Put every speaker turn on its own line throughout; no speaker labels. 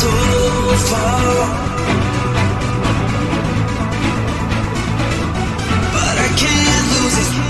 so far, but I can't lose it.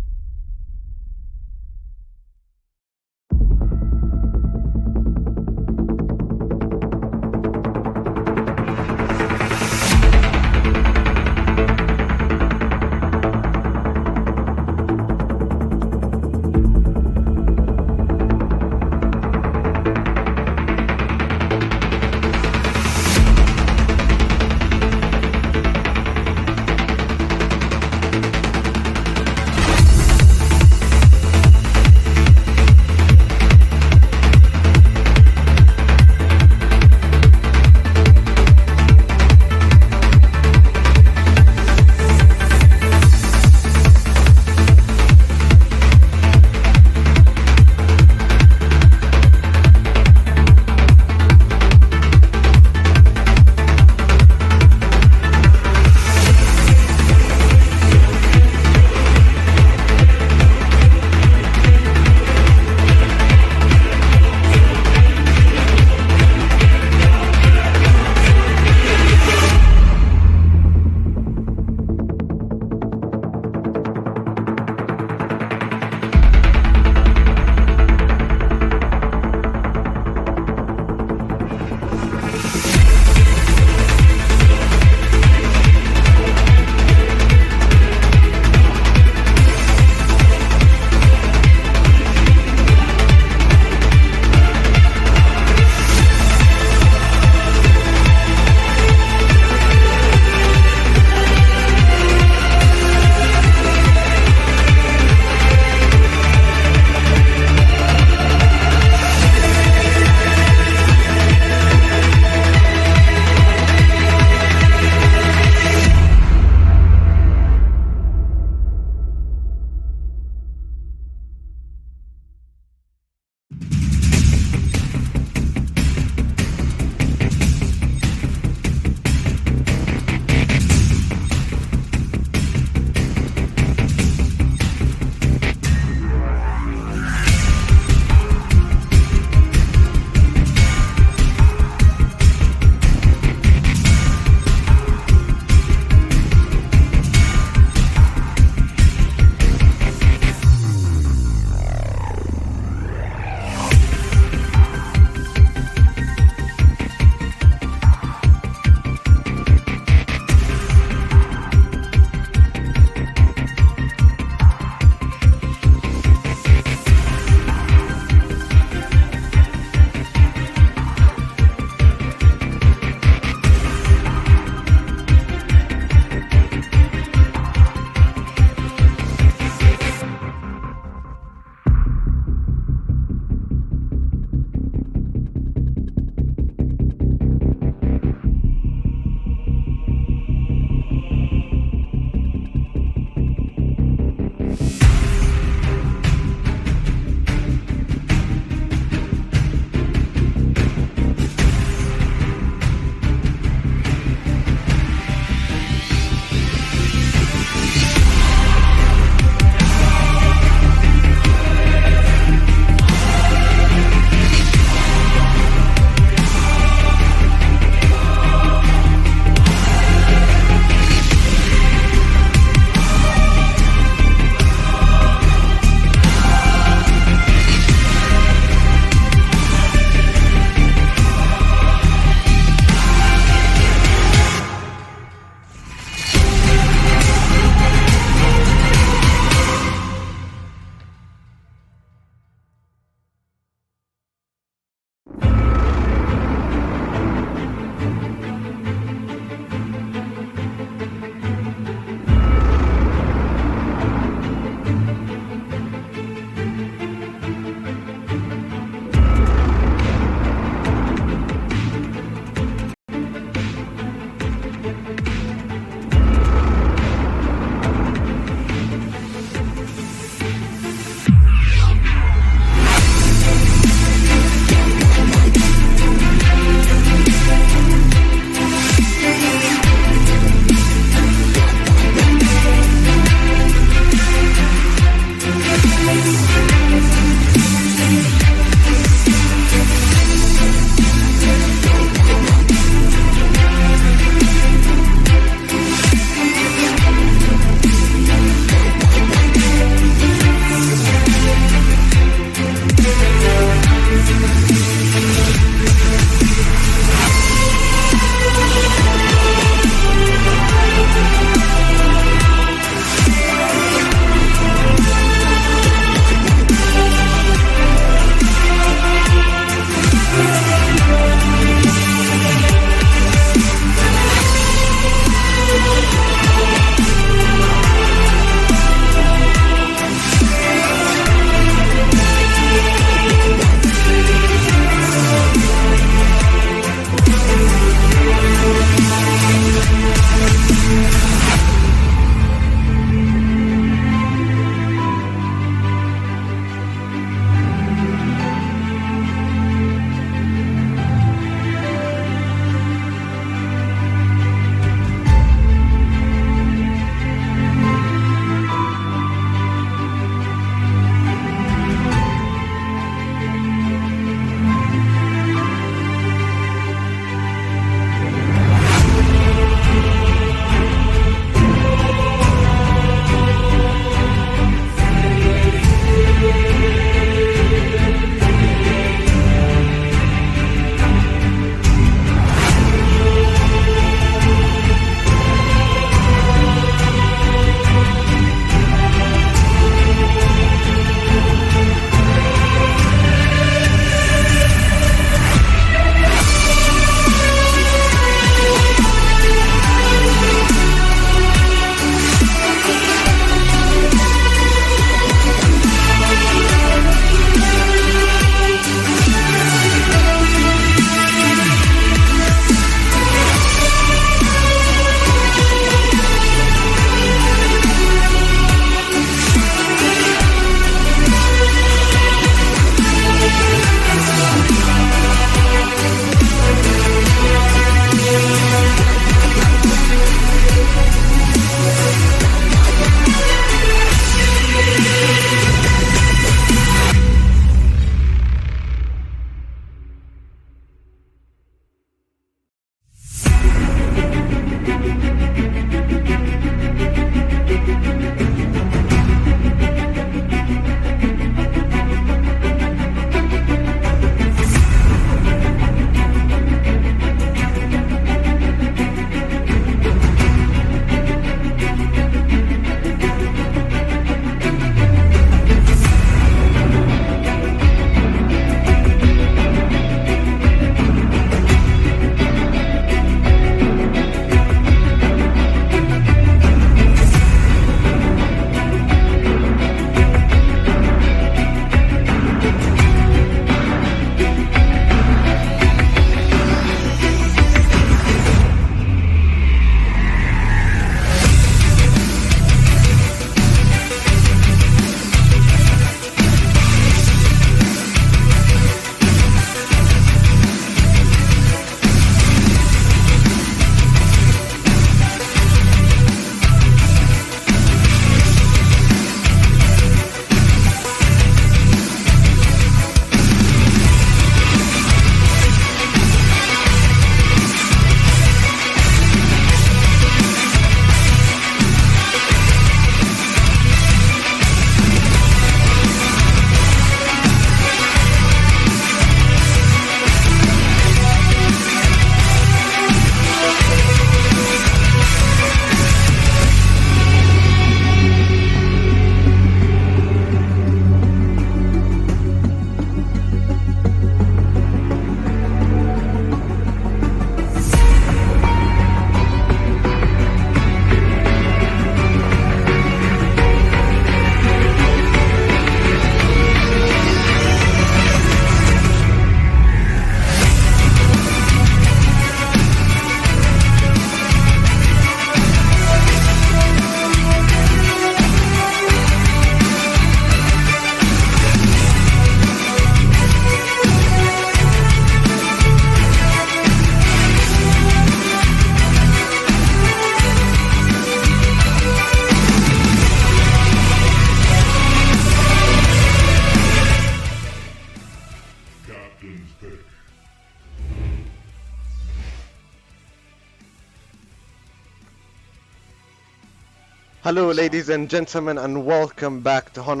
Hello, ladies and gentlemen, and welcome back to HoN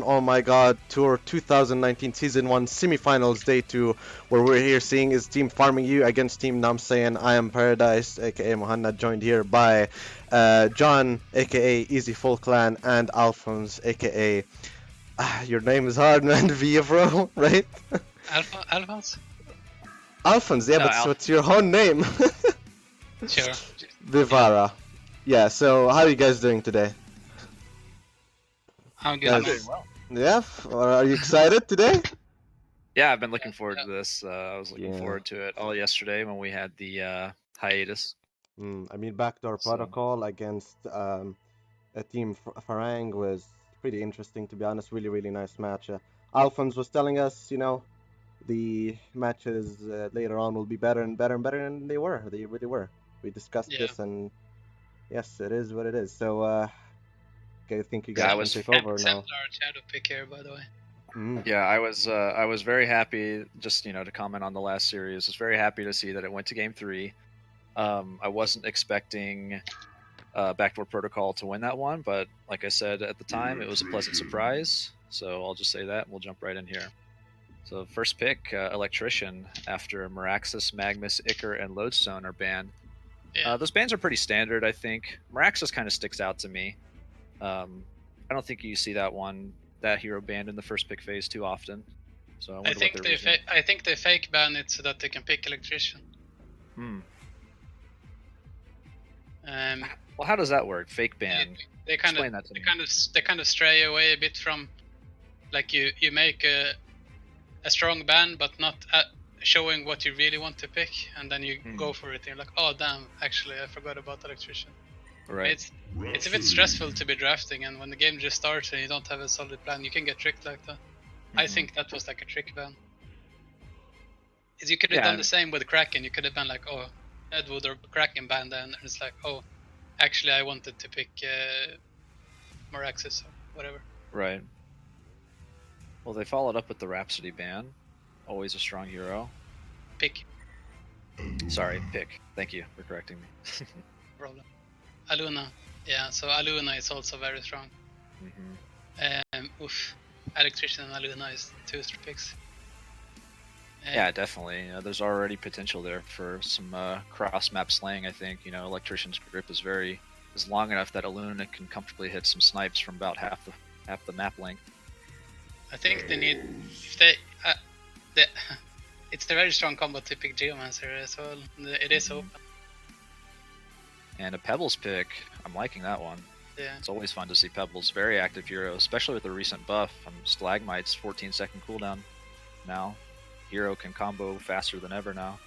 Oh My God Tour 2019 Season 1 Semifinals Day 2, where we're here seeing is Team Farming You against Team Namsayin. I am Paradise, aka Muhammad, joined here by John, aka Easy Full Clan, and Alphonse, aka your name is hard, man, Via bro, right?
Alphonse?
Alphonse, yeah,
No,
but so it's your HoN name.
Sure.
Vivara. Yeah, so how are you guys doing today?
I'm good.
Guys,
I'm doing well.
yeah, are you excited today?
Yeah, I've been looking forward to this. I was looking
Yeah.
forward to it all yesterday when we had the hiatus.
I mean, backdoor
So-
protocol against a team Farang was pretty interesting, to be honest. Really, really nice match. Alphonse was telling us, the matches later on will be better and better and better, and they were. They really were. We discussed
Yeah.
this, and yes, it is what it is. So, I think you
Yeah,
guys
I
can
was-
take over now.
Our shadow pick here, by the way.
Yeah, I was very happy. Just to comment on the last series, I was very happy to see that it went to Game 3. I wasn't expecting backdoor protocol to win that one, but like I said at the time, it was a pleasant surprise. So I'll just say that, and we'll jump right in here. So first pick, Electrician, after Meraxis, Magnus, Icar, and Lodestone are banned.
Yeah.
Those bans are pretty standard, I think. Meraxis kind of sticks out to me. I don't think you see that hero banned in the first pick phase too often. So I wonder
I think
what
they I think they fake ban it so that they can pick Electrician.
Well, how does that work? Fake ban.
They kind
Explain that to me.
they kind of stray away a bit from, like, you make a strong ban but not showing what you really want to pick, and then you go for it and you're like, oh damn, actually I forgot about Electrician.
Right.
It's a bit stressful to be drafting, and when the game just starts and you don't have a solid plan, you can get tricked like that. I think that was like a trick ban. Is you could have done the same with Kraken. You could have been like, oh, Deadwood or Kraken ban, then and it's like, oh, actually I wanted to pick Meraxis or whatever.
Right. Well, they followed up with the Rhapsody ban. Always a strong hero.
Pick.
Sorry, pick. Thank you for correcting me.
Problem. Aluna. Yeah, so Aluna is also very strong. Electrician and Aluna is 2 picks.
Yeah, definitely. There's already potential there for some cross-map slaying. I think Electrician's grip is long enough that Aluna can comfortably hit some snipes from about half the map length.
I think they need it's a very strong combo to pick Geomancer as well. It is open.
And a Pebbles pick, I'm liking that one.
Yeah.
It's always fun to see Pebbles. Very active hero, especially with the recent buff from Stalagmite's 14-second cooldown now. Hero can combo faster than ever now.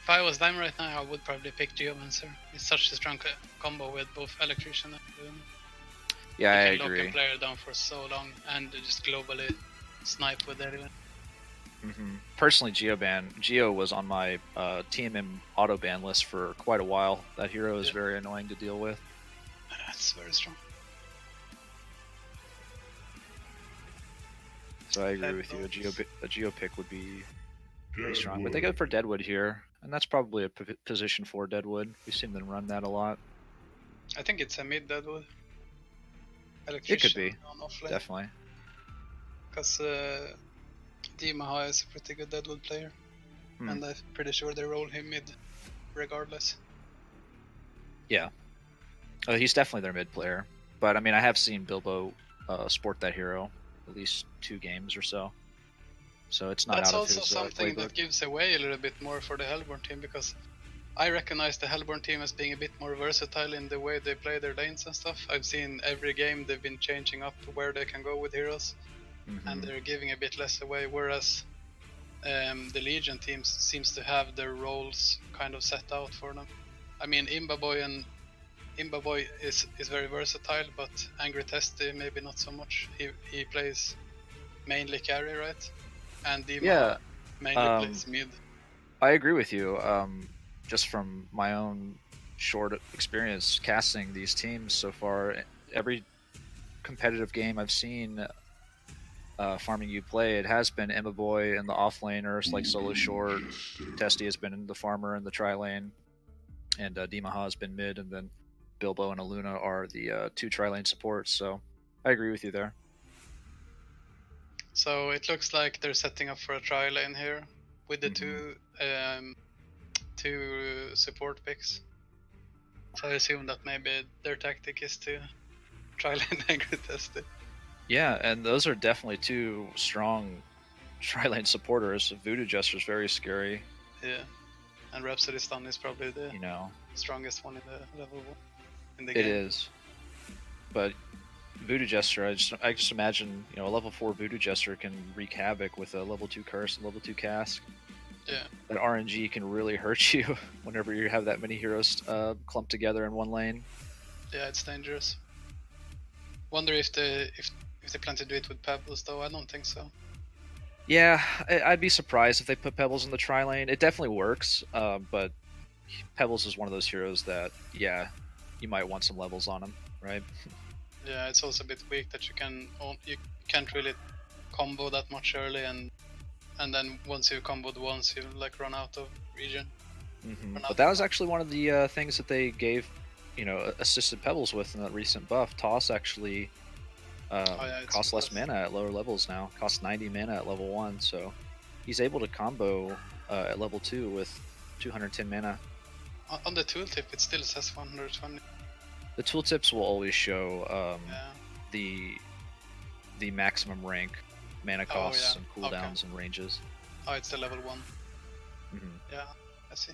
If I was them right now, I would probably pick Geomancer. It's such a strong combo with both Electrician and Luna.
Yeah, I
you can
agree.
lock a player down for so long and just globally snipe with everyone.
Personally, Geo was on my TMM auto ban list for quite a while. That hero is very annoying to deal with.
That's very strong.
So I agree with you. A Geo pick would be very strong, but they go for Deadwood here, and that's probably a position for Deadwood. We've seen them run that a lot.
I think it's a mid Deadwood.
It could be, definitely.
Because Dimaha is a pretty good Deadwood player, and I'm pretty sure they roll him mid regardless.
Yeah. He's definitely their mid player, but I mean, I have seen Bilbo sport that hero at least 2 games or so. So it's not
That's
out of his
also something
playbook.
that gives away a little bit more for the Hellborn team, because I recognize the Hellborn team as being a bit more versatile in the way they play their lanes and stuff. I've seen every game they've been changing up where they can go with heroes, and they're giving a bit less away, whereas the Legion teams seems to have their roles kind of set out for them. I mean, Imbaboy is very versatile, but Angry Testy maybe not so much. He plays mainly carry, right? And Dima mainly plays mid.
I agree with you. Just from my own short experience casting these teams so far, every competitive game I've seen, farming you play, it has been Emma Boy and the offlaners like Solo Short. Testy has been in the farmer and the tri lane, and Dimaha has been mid, and then Bilbo and Aluna are the 2 tri lane supports. So I agree with you there.
So it looks like they're setting up for a tri lane here with the two support picks. So I assume that maybe their tactic is to try lane aggro test it.
Yeah, and those are definitely 2 strong tri lane supporters. Voodoo Jester's very scary.
Yeah, and Rhapsody Stun is probably the strongest one in the level 1 in the game.
It is, but Voodoo Jester, I just imagine, a level 4 Voodoo Jester can wreak havoc with a level 2 Curse and level 2 Cask.
Yeah.
That RNG can really hurt you whenever you have that many heroes clumped together in one lane.
Yeah, it's dangerous. Wonder if they plan to do it with Pebbles though. I don't think so.
Yeah, I'd be surprised if they put Pebbles in the tri lane. It definitely works, but Pebbles is one of those heroes that, you might want some levels on him, right?
Yeah, it's also a bit weak that you can't really combo that much early, and then once you comboed once, you like run out of regen.
But that was actually one of the things that they gave, assisted Pebbles with in that recent buff. Toss actually costs less mana at lower levels now. Costs 90 mana at level 1, so he's able to combo at level 2 with 210 mana.
On the tooltip, it still says 120.
The tooltips will always show the maximum rank, mana costs, and cooldowns and ranges.
Oh, it's the level 1. Yeah, I see.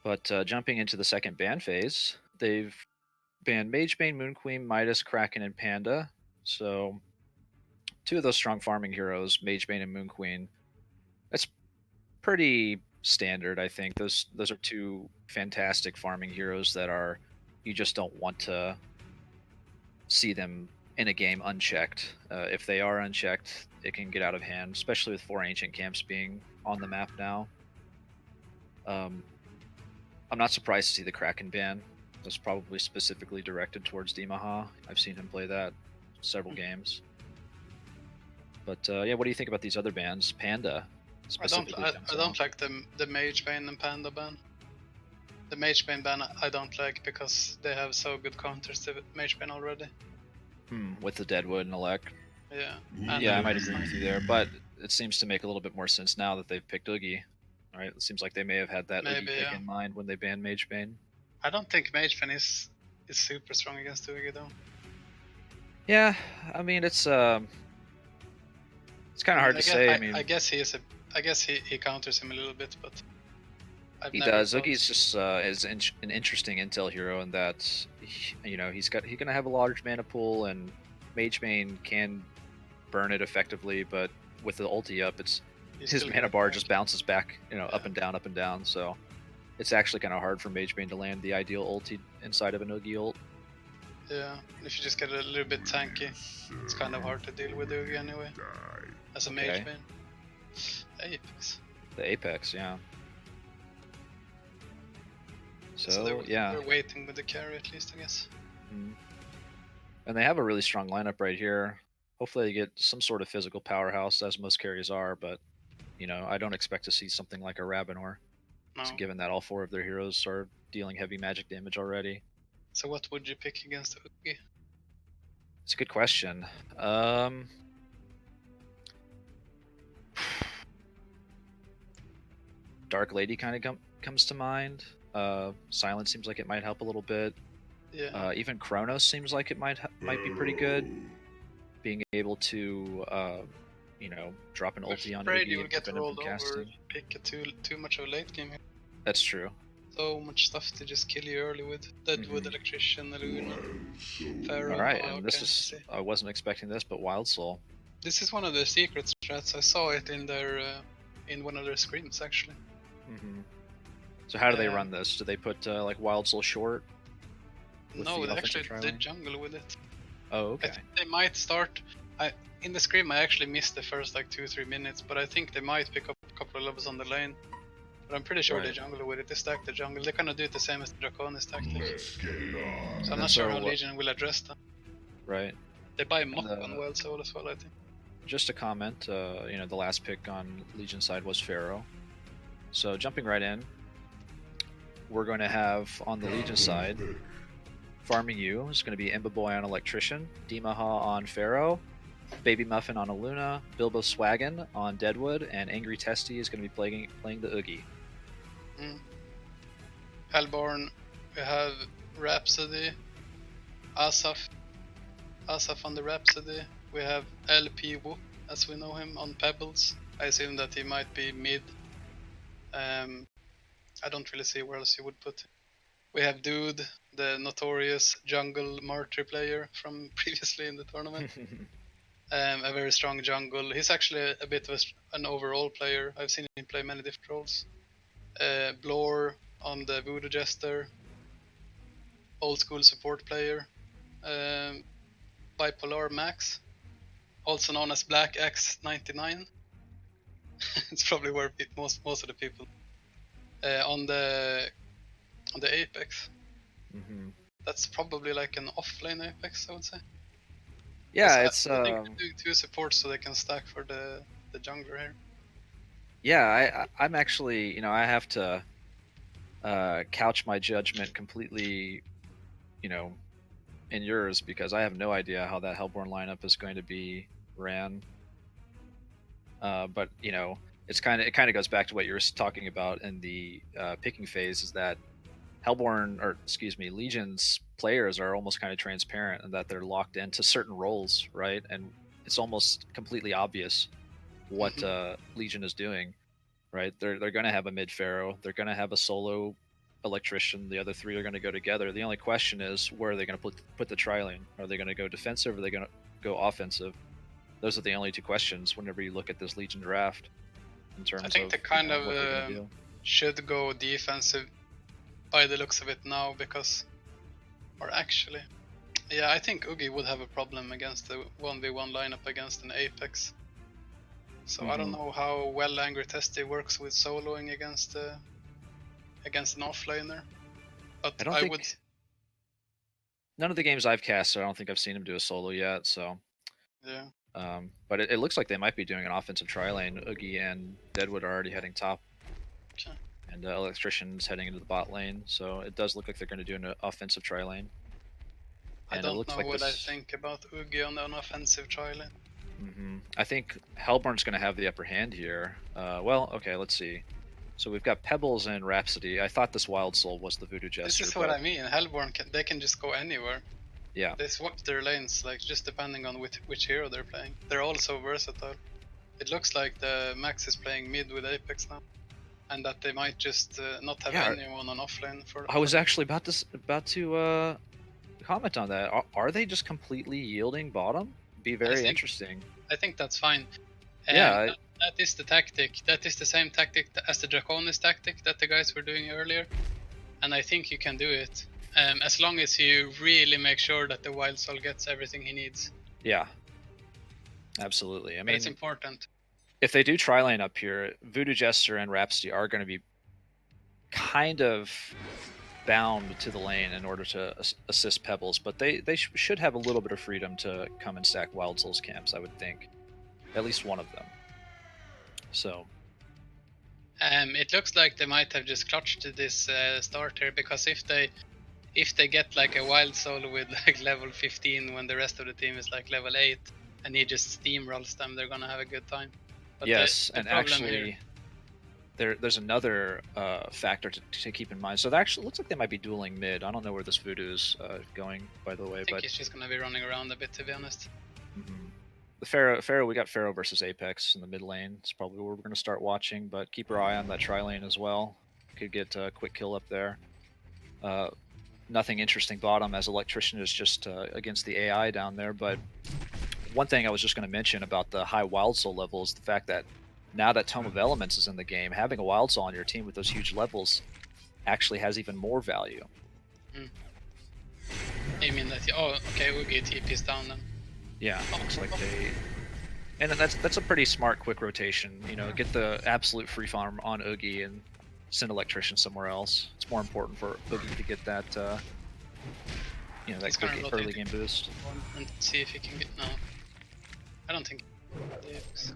But jumping into the second ban phase, they've banned Magebane, Moon Queen, Midas, Kraken, and Panda. So 2 of those strong farming heroes, Magebane and Moon Queen. That's pretty standard, I think. Those are 2 fantastic farming heroes that you just don't want to see them in a game unchecked. If they are unchecked, it can get out of hand, especially with 4 ancient camps being on the map now. I'm not surprised to see the Kraken ban. That's probably specifically directed towards Dimaha. I've seen him play that several games. But what do you think about these other bans? Panda, specifically.
I don't like the Magebane and Panda ban. The Magebane ban I don't like because they have so good counters to Magebane already.
With the Deadwood and Elec.
Yeah.
Yeah, I might agree with you there, but it seems to make a little bit more sense now that they've picked Oogie. Right? It seems like they may have had that Oogie pick in mind when they banned Magebane.
I don't think Magebane is super strong against Oogie though.
Yeah, I mean it's kind of hard to say.
I guess he counters him a little bit, but
he does. Oogie's just is an interesting intel hero in that he's gonna have a large mana pool, and Magebane can burn it effectively, but with the ulti up, his mana bar just bounces back, up and down. So it's actually kind of hard for Magebane to land the ideal ulti inside of an Oogie ult.
Yeah, if you just get a little bit tanky, it's kind of hard to deal with Oogie anyway. As a Magebane. Apex.
The Apex, yeah. So
they're waiting with the carry at least, I guess.
And they have a really strong lineup right here. Hopefully they get some sort of physical powerhouse, as most carries are, but I don't expect to see something like a Rabinor.
No.
Given that all 4 of their heroes are dealing heavy magic damage already.
So what would you pick against Oogie?
It's a good question. Dark Lady kind of comes to mind. Silence seems like it might help a little bit.
Yeah.
Even Chronos seems like it might be pretty good. Being able to, drop an ulti on Oogie and prevent him from casting.
Pick too much of a late game here.
That's true.
So much stuff to just kill you early with. Deadwood, Electrician, Luna, Pharaoh.
Alright, and I wasn't expecting this, but Wild Soul.
This is one of the secret strats. I saw it in one of their screens actually.
So how do they run this? Do they put like Wild Soul short?
No, they jungle with it.
Oh, okay.
I think they might start. In the scrim, I actually missed the first 2-3 minutes, but I think they might pick up a couple of levels on the lane. But I'm pretty sure they jungle with it. They stack the jungle. They kind of do it the same as the Draconis tactic. So I'm not sure how Legion will address them.
Right.
They buy Mop on Wild Soul as well, I think.
just a comment. The last pick on Legion side was Pharaoh. So jumping right in, we're going to have on the Legion side, Farming You is going to be Imba Boy on Electrician, Dimaha on Pharaoh, Baby Muffin on Aluna, Bilbo Swaggin on Deadwood, and Angry Testy is going to be playing the Oogie.
Hellborn, we have Rhapsody, Asaf on the Rhapsody. We have LP Whoop, as we know him, on Pebbles. I assume that he might be mid. I don't really see where else you would put him. We have Dude, the notorious jungle martyr player from previously in the tournament. A very strong jungle. He's actually a bit of an overall player. I've seen him play many different roles. Blore on the Voodoo Jester. Old school support player. Bipolar Max, also known as Black X99. It's probably where most of the people on the Apex. That's probably like an offlane Apex, I would say.
Yeah,
I
it's
think they're doing 2 supports so they can stack for the jungler here.
Yeah, I'm actually, I have to couch my judgment completely, in yours, because I have no idea how that Hellborn lineup is going to be ran. But it kind of goes back to what you were talking about in the picking phase, is that Legion's players are almost kind of transparent in that they're locked into certain roles, right? And it's almost completely obvious what Legion is doing, right? They're going to have a mid Pharaoh, they're going to have a solo Electrician, the other 3 are going to go together. The only question is, where are they going to put the tri-lane? Are they going to go defensive, or are they going to go offensive? Those are the only 2 questions whenever you look at this Legion draft. In terms
I think they kind
what they're gonna do.
of should go defensive by the looks of it now, because, or actually, yeah, I think Oogie would have a problem against the 1v1 lineup against an Apex. So I don't know how well Angry Testy works with soloing against an offlaner. But
I don't think none of the games I've cast, so I don't think I've seen him do a solo yet. So
yeah.
But it looks like they might be doing an offensive tri-lane. Oogie and Deadwood are already heading top.
Okay.
And Electrician's heading into the bot lane, so it does look like they're going to do an offensive tri-lane.
I don't know what I think about Oogie on an offensive tri-lane.
I think Hellborn's going to have the upper hand here. Well, okay, let's see. So we've got Pebbles and Rhapsody. I thought this Wild Soul was the Voodoo Jester.
This is what I mean. Hellborn, they can just go anywhere.
Yeah.
They swap their lanes, like, just depending on which hero they're playing. They're all so versatile. It looks like the Max is playing mid with Apex now, and that they might just not have anyone on offlane for.
I was actually about to comment on that. Are they just completely yielding bottom? Be very interesting.
I think that's fine.
Yeah.
That is the tactic. That is the same tactic as the Draconis tactic that the guys were doing earlier, and I think you can do it. As long as you really make sure that the Wild Soul gets everything he needs.
Yeah, absolutely. I mean,
it's important.
If they do tri-lane up here, Voodoo Jester and Rhapsody are going to be kind of bound to the lane in order to assist Pebbles, but they should have a little bit of freedom to come and stack Wild Souls camps, I would think. At least one of them. So.
It looks like they might have just clutched this start here, because if they get like a Wild Soul with like level 15 when the rest of the team is like level 8, and he just steamrolls them, they're gonna have a good time. But
yes, and actually, there's another factor to keep in mind. So that actually looks like they might be dueling mid. I don't know where this Voodoo is going, by the way.
I think he's just gonna be running around a bit, to be honest.
The Pharaoh, we got Pharaoh versus Apex in the mid lane. It's probably where we're gonna start watching, but keep our eye on that tri lane as well. Could get a quick kill up there. Nothing interesting bottom, as Electrician is just against the AI down there. But one thing I was just going to mention about the high Wild Soul level is the fact that now that Tome of Elements is in the game, having a Wild Soul on your team with those huge levels actually has even more value.
You mean that? Oh, okay, we'll get TP's down then.
Yeah, looks like they... And that's a pretty smart, quick rotation. Get the absolute free farm on Oogie and send Electrician somewhere else. It's more important for Oogie to get that, that quick early game boost.
And see if he can get... No. I don't think... Dix.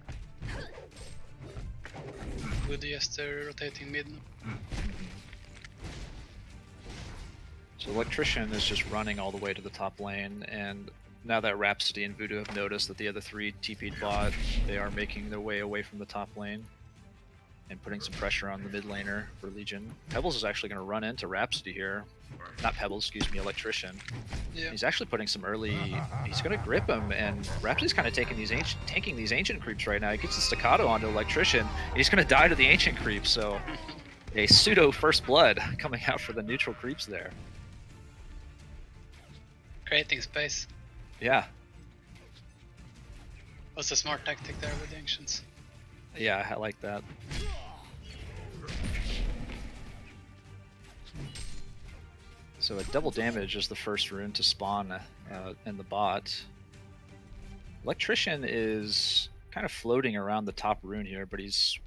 Good Jester rotating mid now.
So Electrician is just running all the way to the top lane, and now that Rhapsody and Voodoo have noticed that the other three TP'd bot, they are making their way away from the top lane and putting some pressure on the mid laner for Legion. Pebbles is actually going to run into Rhapsody here. Not Pebbles, excuse me, Electrician.
Yeah.
He's actually putting some early... He's going to grip him, and Rhapsody's kind of tanking these ancient creeps right now. He gets the staccato onto Electrician, and he's going to die to the ancient creep, so a pseudo first blood coming out for the neutral creeps there.
Creating space.
Yeah.
Was a smart tactic there with the Ancients.
Yeah, I like that. So a double damage is the first rune to spawn in the bot. Electrician is kind of floating around the top rune here, but he's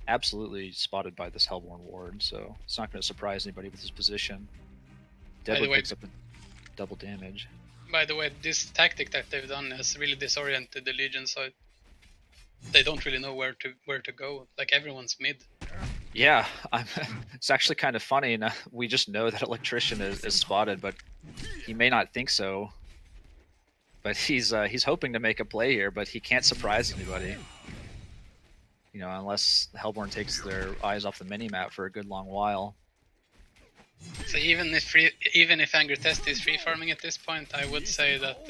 absolutely spotted by this Hellborn ward, so it's not going to surprise anybody with his position. Deadwood picks up a double damage.
By the way, this tactic that they've done has really disoriented the Legion, so they don't really know where to go. Like, everyone's mid.
Yeah, it's actually kind of funny. We just know that Electrician is spotted, but he may not think so. But he's hoping to make a play here, but he can't surprise anybody. You know, unless Hellborn takes their eyes off the minimap for a good long while.
So even if Angry Test is free farming at this point, I would say that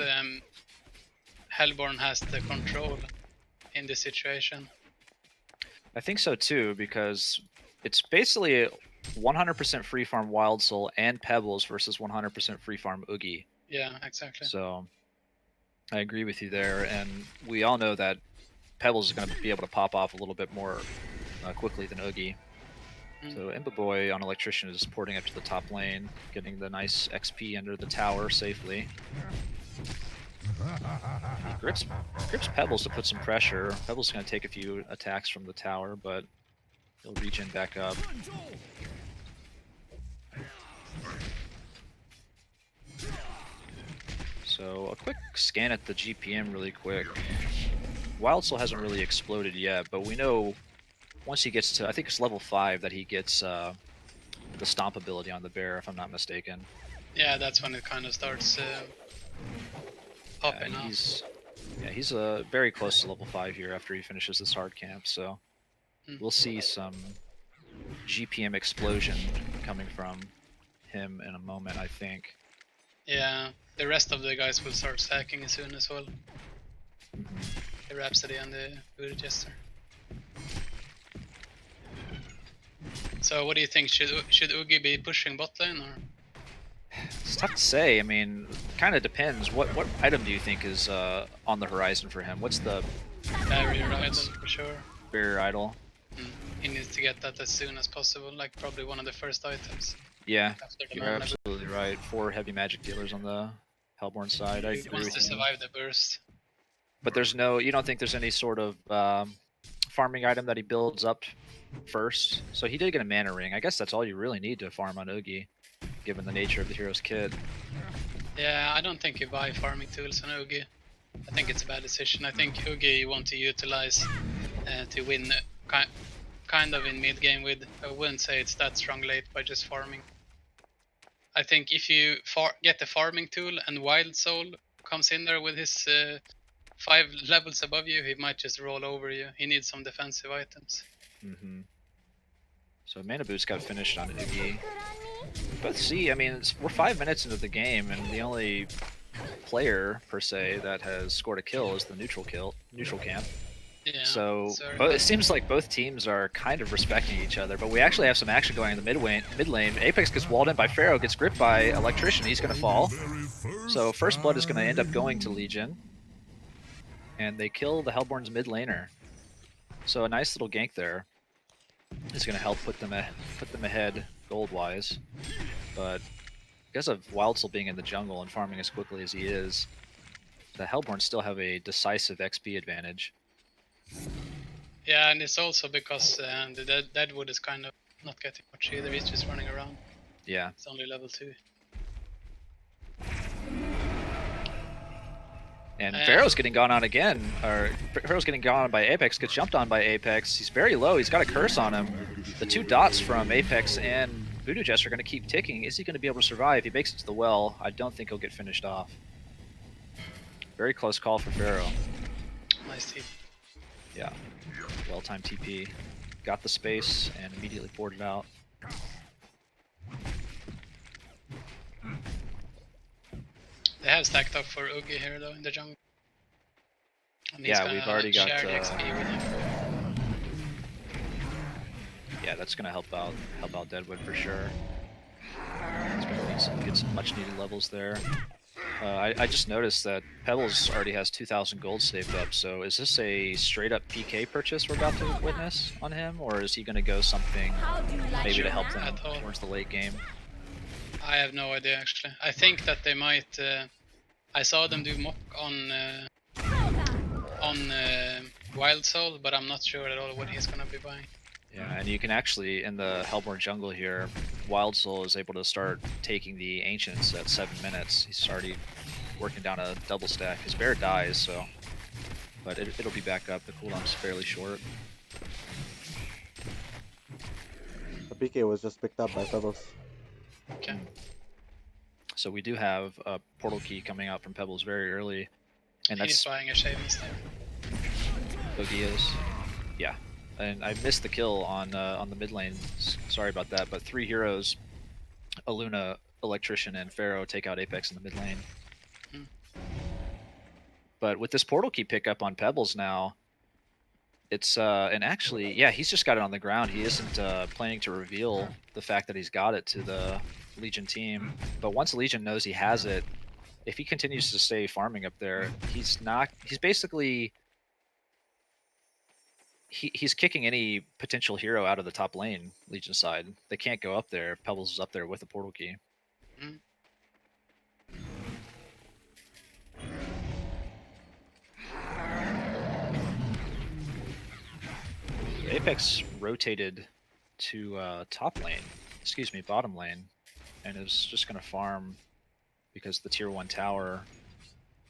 Hellborn has the control in this situation.
I think so too, because it's basically 100% free farm Wild Soul and Pebbles versus 100% free farm Oogie.
Yeah, exactly.
So I agree with you there, and we all know that Pebbles is going to be able to pop off a little bit more quickly than Oogie. So Imba Boy on Electrician is porting up to the top lane, getting the nice XP under the tower safely. He grips Pebbles to put some pressure. Pebbles is going to take a few attacks from the tower, but he'll regen back up. So a quick scan at the GPM really quick. Wild Soul hasn't really exploded yet, but we know once he gets to, I think it's level 5, that he gets the stomp ability on the bear, if I'm not mistaken.
Yeah, that's when it kind of starts popping off.
He's very close to level 5 here after he finishes this hard camp, so we'll see some GPM explosion coming from him in a moment, I think.
Yeah, the rest of the guys will start stacking soon as well. The Rhapsody and the Voodoo Jester. So what do you think? Should Oogie be pushing bot lane, or?
It's tough to say. I mean, kind of depends. What item do you think is on the horizon for him? What's the
Barrier idol for sure.
barrier idol?
He needs to get that as soon as possible, like probably one of the first items.
Yeah,
After the
you're
mana.
absolutely right. 4 heavy magic dealers on the Hellborn side. I
He
agree
wants
with
to
you.
survive the burst.
But you don't think there's any sort of farming item that he builds up first? So he did get a mana ring. I guess that's all you really need to farm on Oogie, given the nature of the hero's kit.
Yeah, I don't think you buy farming tools on Oogie. I think it's a bad decision. I think Oogie you want to utilize to win kind of in mid game with. I wouldn't say it's that strong late by just farming. I think if you get the farming tool and Wild Soul comes in there with his 5 levels above you, he might just roll over you. He needs some defensive items.
So mana boost got finished on Oogie. But see, I mean, we're 5 minutes into the game, and the only player per se that has scored a kill is the neutral camp.
Yeah,
So it seems like both teams are kind of respecting each other, but we actually have some action going in the mid lane. Apex gets walled in by Pharaoh, gets gripped by Electrician, he's going to fall. So First Blood is going to end up going to Legion, and they kill the Hellborn's mid laner. So a nice little gank there is going to help put them ahead gold-wise. But because of Wild Soul being in the jungle and farming as quickly as he is, the Hellborn still have a decisive XP advantage.
Yeah, and it's also because the Deadwood is kind of not getting much either, he's just running around.
Yeah.
It's only level 2.
And Pharaoh's getting gone on again, or Pharaoh's getting gone on by Apex, gets jumped on by Apex. He's very low, he's got a curse on him. The 2 dots from Apex and Voodoo Jester are going to keep ticking. Is he going to be able to survive? He makes it to the well. I don't think he'll get finished off. Very close call for Pharaoh.
Nice TP.
Yeah, well-timed TP. Got the space and immediately poured it out.
They have stacked up for Oogie here though in the jungle. And he's
Yeah, we've already got.
share the XP with him.
Yeah, that's gonna help out Deadwood for sure. He's gonna get some much needed levels there. I just noticed that Pebbles already has 2,000 gold saved up. So is this a straight up PK purchase we're about to witness on him, or is he gonna go something maybe to help them towards the late game?
I have no idea actually. I think that they might. I saw them do mock on Wild Soul, but I'm not sure at all what he's gonna be buying.
Yeah, and you can actually, in the Hellborn jungle here, Wild Soul is able to start taking the Ancients at 7 minutes. He's already working down a double stack. His bear dies, so... But it'll be back up. The cooldown's fairly short.
The PK was just picked up by Pebbles.
Okay.
So we do have a portal key coming out from Pebbles very early. And
He's
that's...
buying a Shaman's there.
Boogie is. Yeah. And I missed the kill on the mid lane. Sorry about that. But 3 heroes, Aluna, Electrician, and Pharaoh take out Apex in the mid lane.
Hmm.
But with this portal key pickup on Pebbles now, it's and actually, yeah, he's just got it on the ground. He isn't planning to reveal the fact that he's got it to the Legion team. But once Legion knows he has it, if he continues to stay farming up there, he's basically he's kicking any potential hero out of the top lane, Legion side. They can't go up there if Pebbles is up there with a portal key.
Mm.
Apex rotated to bottom lane, and is just going to farm because the tier 1 tower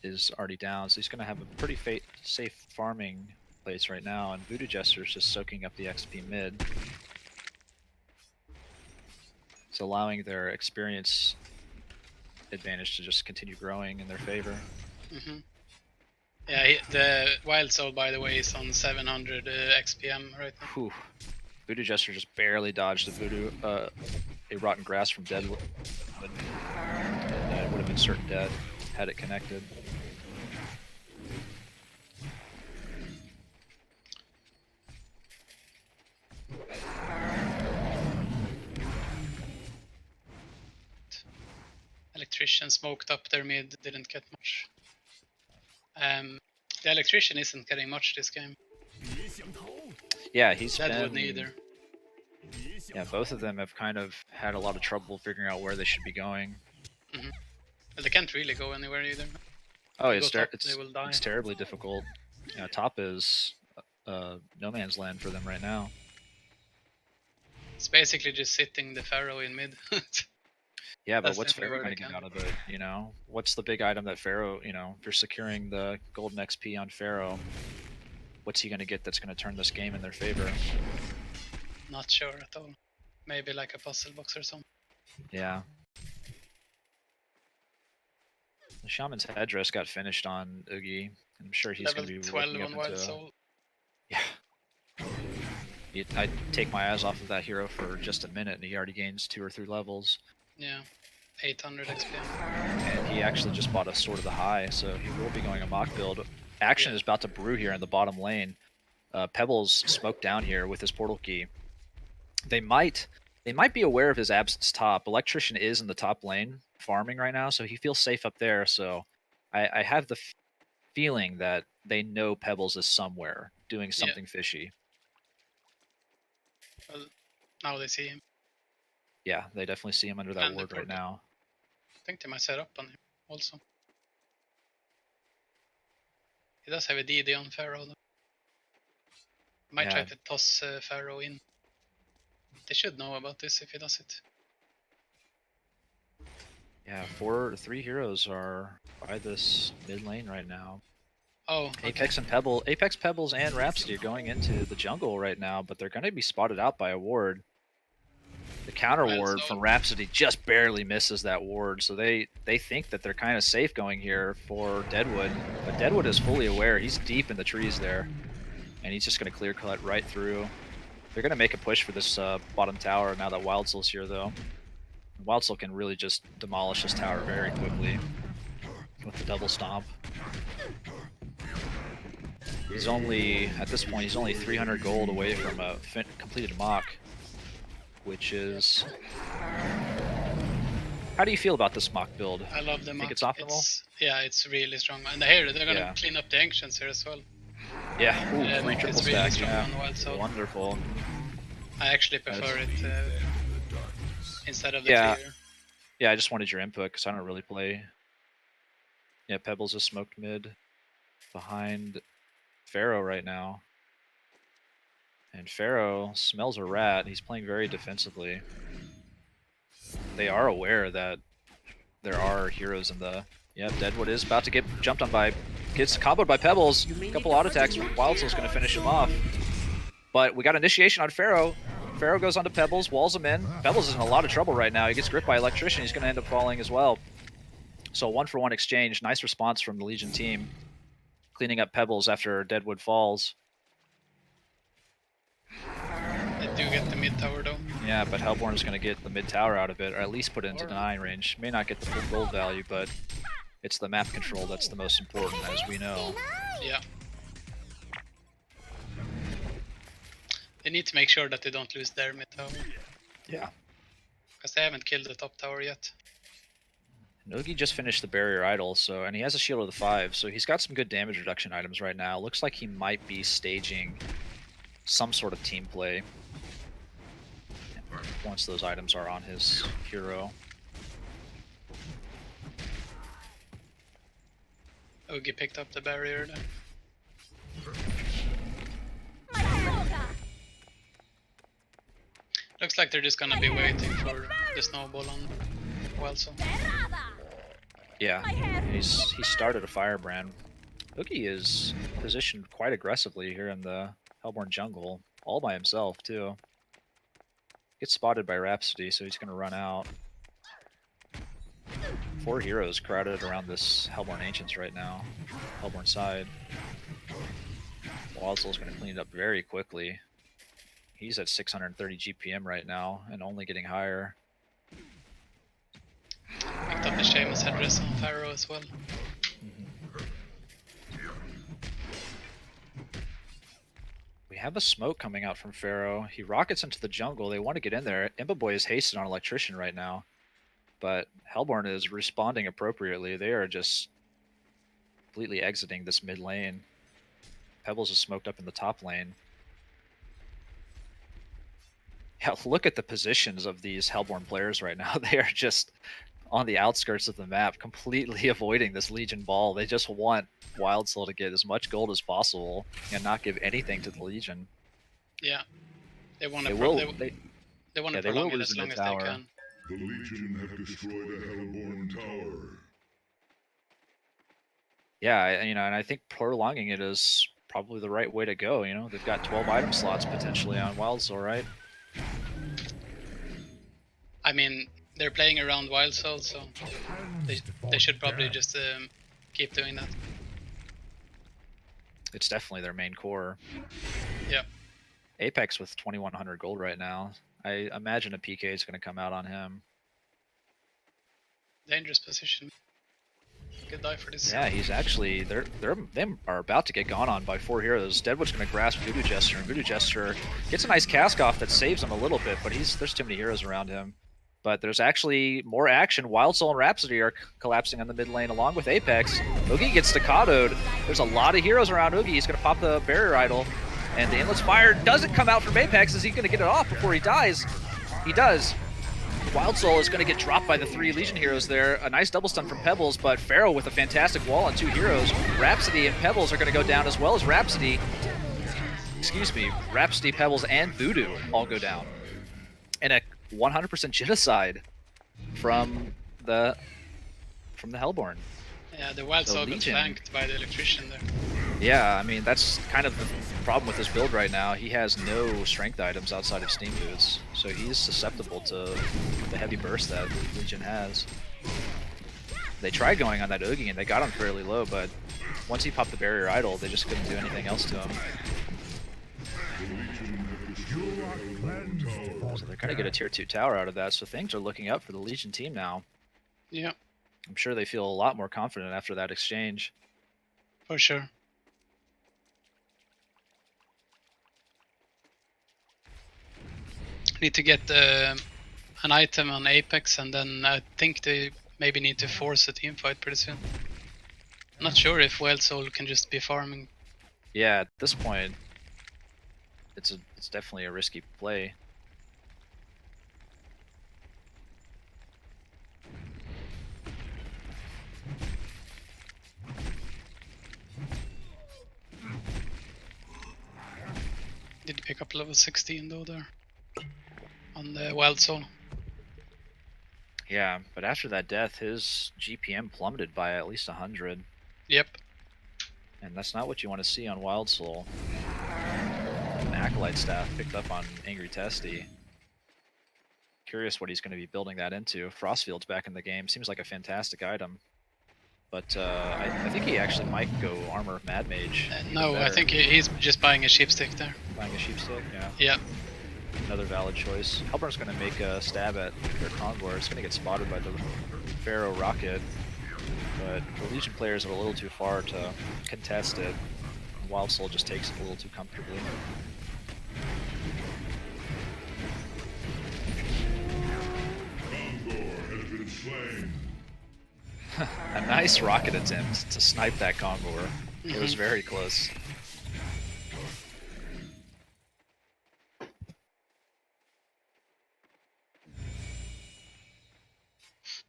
is already down, so he's going to have a pretty safe farming place right now, and Voodoo Jester's just soaking up the XP mid. It's allowing their experience advantage to just continue growing in their favor.
Mm-hmm. Yeah, the Wild Soul, by the way, is on 700 XPM right now.
Whew. Voodoo Jester just barely dodged a Rotten Grass from Deadwood. It would have been certain dead had it connected.
Electrician smoked up their mid, didn't get much. The Electrician isn't getting much this game.
Yeah, he's
Deadwood
been...
neither.
Yeah, both of them have kind of had a lot of trouble figuring out where they should be going.
Mm-hmm. Well, they can't really go anywhere either.
Oh,
They go top, they will die.
it's terribly difficult. Yeah, top is no man's land for them right now.
It's basically just sitting the Pharaoh in mid.
Yeah, but
That's
what's
the only
Pharaoh
word I
going to get
can.
out of it, you know? What's the big item that Pharaoh, you know, if you're securing the golden XP on Pharaoh, what's he going to get that's going to turn this game in their favor?
Not sure at all. Maybe like a puzzle box or something.
Yeah. The Shaman's Headdress got finished on Oogie. I'm sure he's going
Level
to be
12
working up
on Wild
into...
Soul.
Yeah. I'd take my eyes off of that hero for just a minute, and he already gains 2 or 3 levels.
Yeah, 800 XPM.
And he actually just bought a Sword of the High, so he will be going a mock build. Action is about to brew here in the bottom lane. Pebbles smoked down here with his portal key. They might be aware of his absence top. Electrician is in the top lane farming right now, so he feels safe up there. So I have the feeling that they know Pebbles is somewhere doing something fishy.
Well, now they see him.
Yeah, they definitely see him under that
And the
ward right
portal.
now.
I think they might set up on him also. He does have a DD on Pharaoh though. Might try
Yeah.
to toss Pharaoh in. They should know about this if he does it.
Yeah, 3 heroes are by this mid lane right now.
Oh, okay.
Apex, Pebbles, and Rhapsody are going into the jungle right now, but they're going to be spotted out by a ward. The counter
Right,
ward
so-
from Rhapsody just barely misses that ward, so they think that they're kind of safe going here for Deadwood. But Deadwood is fully aware. He's deep in the trees there, and he's just going to clear cut right through. They're going to make a push for this bottom tower now that Wild Soul's here, though. Wild Soul can really just demolish this tower very quickly with the double stomp. He's only, at this point, he's only 300 gold away from a completed mock, which is... How do you feel about this mock build?
I love the
Think
mock.
it's optimal?
Yeah, it's really strong. And here, they're gonna
Yeah.
clean up the ancients here as well.
Yeah, ooh,
Yeah,
free
mock
triple
is really
stack,
strong
yeah.
on Wild Soul.
Wonderful.
I actually prefer it instead of the
Yeah.
clear.
Yeah, I just wanted your input because I don't really play. Yeah, Pebbles is smoked mid behind Pharaoh right now. And Pharaoh smells a rat. He's playing very defensively. They are aware that there are heroes in the... Yeah, Deadwood is about to get jumped on by... Gets comboed by Pebbles. A couple auto attacks. Wild Soul's going to finish him off. But we got initiation on Pharaoh. Pharaoh goes onto Pebbles, walls him in. Pebbles is in a lot of trouble right now. He gets gripped by Electrician. He's going to end up falling as well. So 1-for-1 exchange. Nice response from the Legion team. Cleaning up Pebbles after Deadwood falls.
They do get the mid tower though.
Yeah, but Hellborn is going to get the mid tower out of it, or at least put it into deny range. May not get the full gold value, but it's the map control that's the most important, as we know.
Yeah. They need to make sure that they don't lose their mid tower.
Yeah.
Because they haven't killed the top tower yet.
Noogie just finished the barrier idol, so and he has a shield of the 5, so he's got some good damage reduction items right now. Looks like he might be staging some sort of team play once those items are on his hero.
Oogie picked up the barrier then. Looks like they're just gonna be waiting for the snowball on Wild Soul.
Yeah, he started a firebrand. Oogie is positioned quite aggressively here in the Hellborn jungle, all by himself too. Gets spotted by Rhapsody, so he's gonna run out. 4 heroes crowded around this Hellborn Ancients right now. Hellborn side. Wild Soul's gonna clean it up very quickly. He's at 630 GPM right now, and only getting higher.
Picked up the Seamus headdress on Pharaoh as well.
We have a smoke coming out from Pharaoh. He rockets into the jungle. They want to get in there. Imba Boy is hasted on Electrician right now. But Hellborn is responding appropriately. They are just completely exiting this mid lane. Pebbles is smoked up in the top lane. Yeah, look at the positions of these Hellborn players right now. They are just on the outskirts of the map, completely avoiding this Legion ball. They just want Wild Soul to get as much gold as possible and not give anything to the Legion.
Yeah. They want to
They
prolong
will
it
lose
as
the
long
mid
as they
tower.
can.
The Legion have destroyed a Hellborn tower.
Yeah, and I think prolonging it is probably the right way to go. They've got 12 item slots potentially on Wild Soul, right?
I mean, they're playing around Wild Soul, so they should probably just keep doing that.
It's definitely their main core.
Yeah.
Apex with 2100 gold right now. I imagine a PK is going to come out on him.
Dangerous position. Good die for this.
Yeah, he's actually they are about to get gone on by 4 heroes. Deadwood's going to grasp Voodoo Jester, and Voodoo Jester gets a nice cast off that saves him a little bit, but there's too many heroes around him. But there's actually more action. Wild Soul and Rhapsody are collapsing on the mid lane along with Apex. Oogie gets staccatoed. There's a lot of heroes around Oogie. He's going to pop the barrier idol. And the Inlet's Fire doesn't come out from Apex. Is he going to get it off before he dies? He does. Wild Soul is going to get dropped by the 3 Legion heroes there. A nice double stun from Pebbles, but Pharaoh with a fantastic wall on 2 heroes. Rhapsody and Pebbles are going to go down as well as Rhapsody. Excuse me. Rhapsody, Pebbles, and Voodoo all go down. And a 100% genocide from the Hellborn.
Yeah, the Wild
So
Soul got
Legion-
flanked by the Electrician there.
Yeah, I mean, that's kind of the problem with this build right now. He has no strength items outside of Steam Boots, so he's susceptible to the heavy burst that Legion has. They tried going on that Oogie and they got him fairly low, but once he popped the barrier idol, they just couldn't do anything else to him. So they're gonna get a tier 2 tower out of that, so things are looking up for the Legion team now.
Yeah,
I'm sure they feel a lot more confident after that exchange.
for sure. Need to get an item on Apex, and then I think they maybe need to force a team fight pretty soon. I'm not sure if Wild Soul can just be farming.
Yeah, at this point, it's definitely a risky play.
Did pick up level 16 though there on the Wild Soul.
Yeah, but after that death, his GPM plummeted by at least 100,
Yep.
and that's not what you want to see on Wild Soul. An Acolyte staff picked up on Angry Testy. Curious what he's going to be building that into. Frostfield's back in the game. Seems like a fantastic item. But I think he actually might go Armor of Mad Mage.
No, I think he's just buying a sheepstick there.
Buying a sheepstick, yeah.
Yeah.
Another valid choice. Hellborn's going to make a stab at their Convoy. It's going to get spotted by the Pharaoh rocket. But the Legion players are a little too far to contest it. And Wild Soul just takes it a little too comfortably. A nice rocket attempt to snipe that Convoy. It was very close.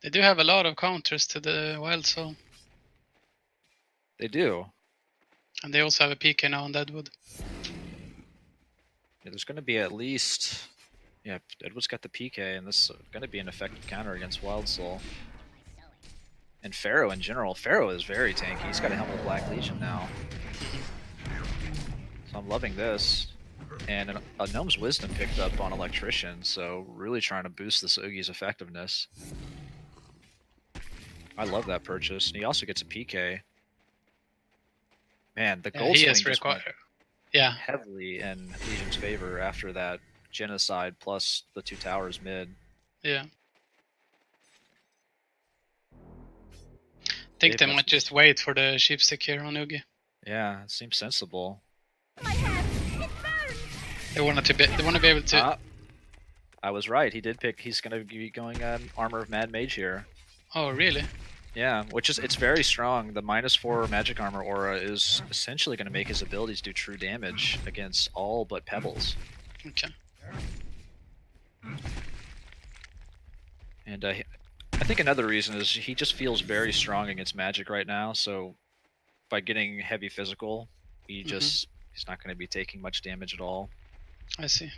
They do have a lot of counters to the Wild Soul.
They do.
And they also have a PK now on Deadwood.
Yeah, there's going to be at least... Yeah, Deadwood's got the PK, and this is going to be an effective counter against Wild Soul. And Pharaoh in general. Pharaoh is very tanky. He's got a Helm of Black Legion now. So I'm loving this. And a Gnome's Wisdom picked up on Electrician, so really trying to boost this Oogie's effectiveness. I love that purchase. And he also gets a PK. Man, the gold swing just went heavily in Legion's favor after that genocide plus the 2 towers mid.
Yeah. I think they might just wait for the sheepstick here on Oogie.
Yeah, it seems sensible.
They want to be able to.
I was right. He did pick. He's going to be going on Armor of Mad Mage here.
Oh, really?
Yeah, which is it's very strong. The -4 magic armor aura is essentially going to make his abilities do true damage against all but Pebbles.
Okay.
And I think another reason is he just feels very strong against magic right now. So by getting heavy physical, he's not going to be taking much damage at all.
I see.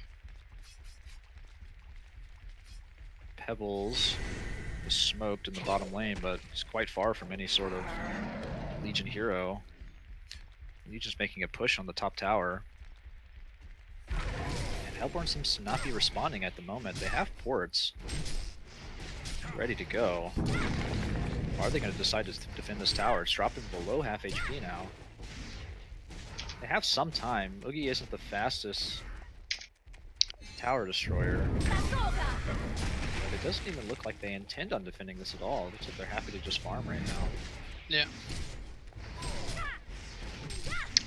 Pebbles is smoked in the bottom lane, but he's quite far from any sort of Legion hero. Legion's making a push on the top tower. And Hellborn seems to not be responding at the moment. They have ports ready to go. Are they going to decide to defend this tower? It's dropping below half HP now. They have some time. Oogie isn't the fastest tower destroyer. But it doesn't even look like they intend on defending this at all. It looks like they're happy to just farm right now.
Yeah.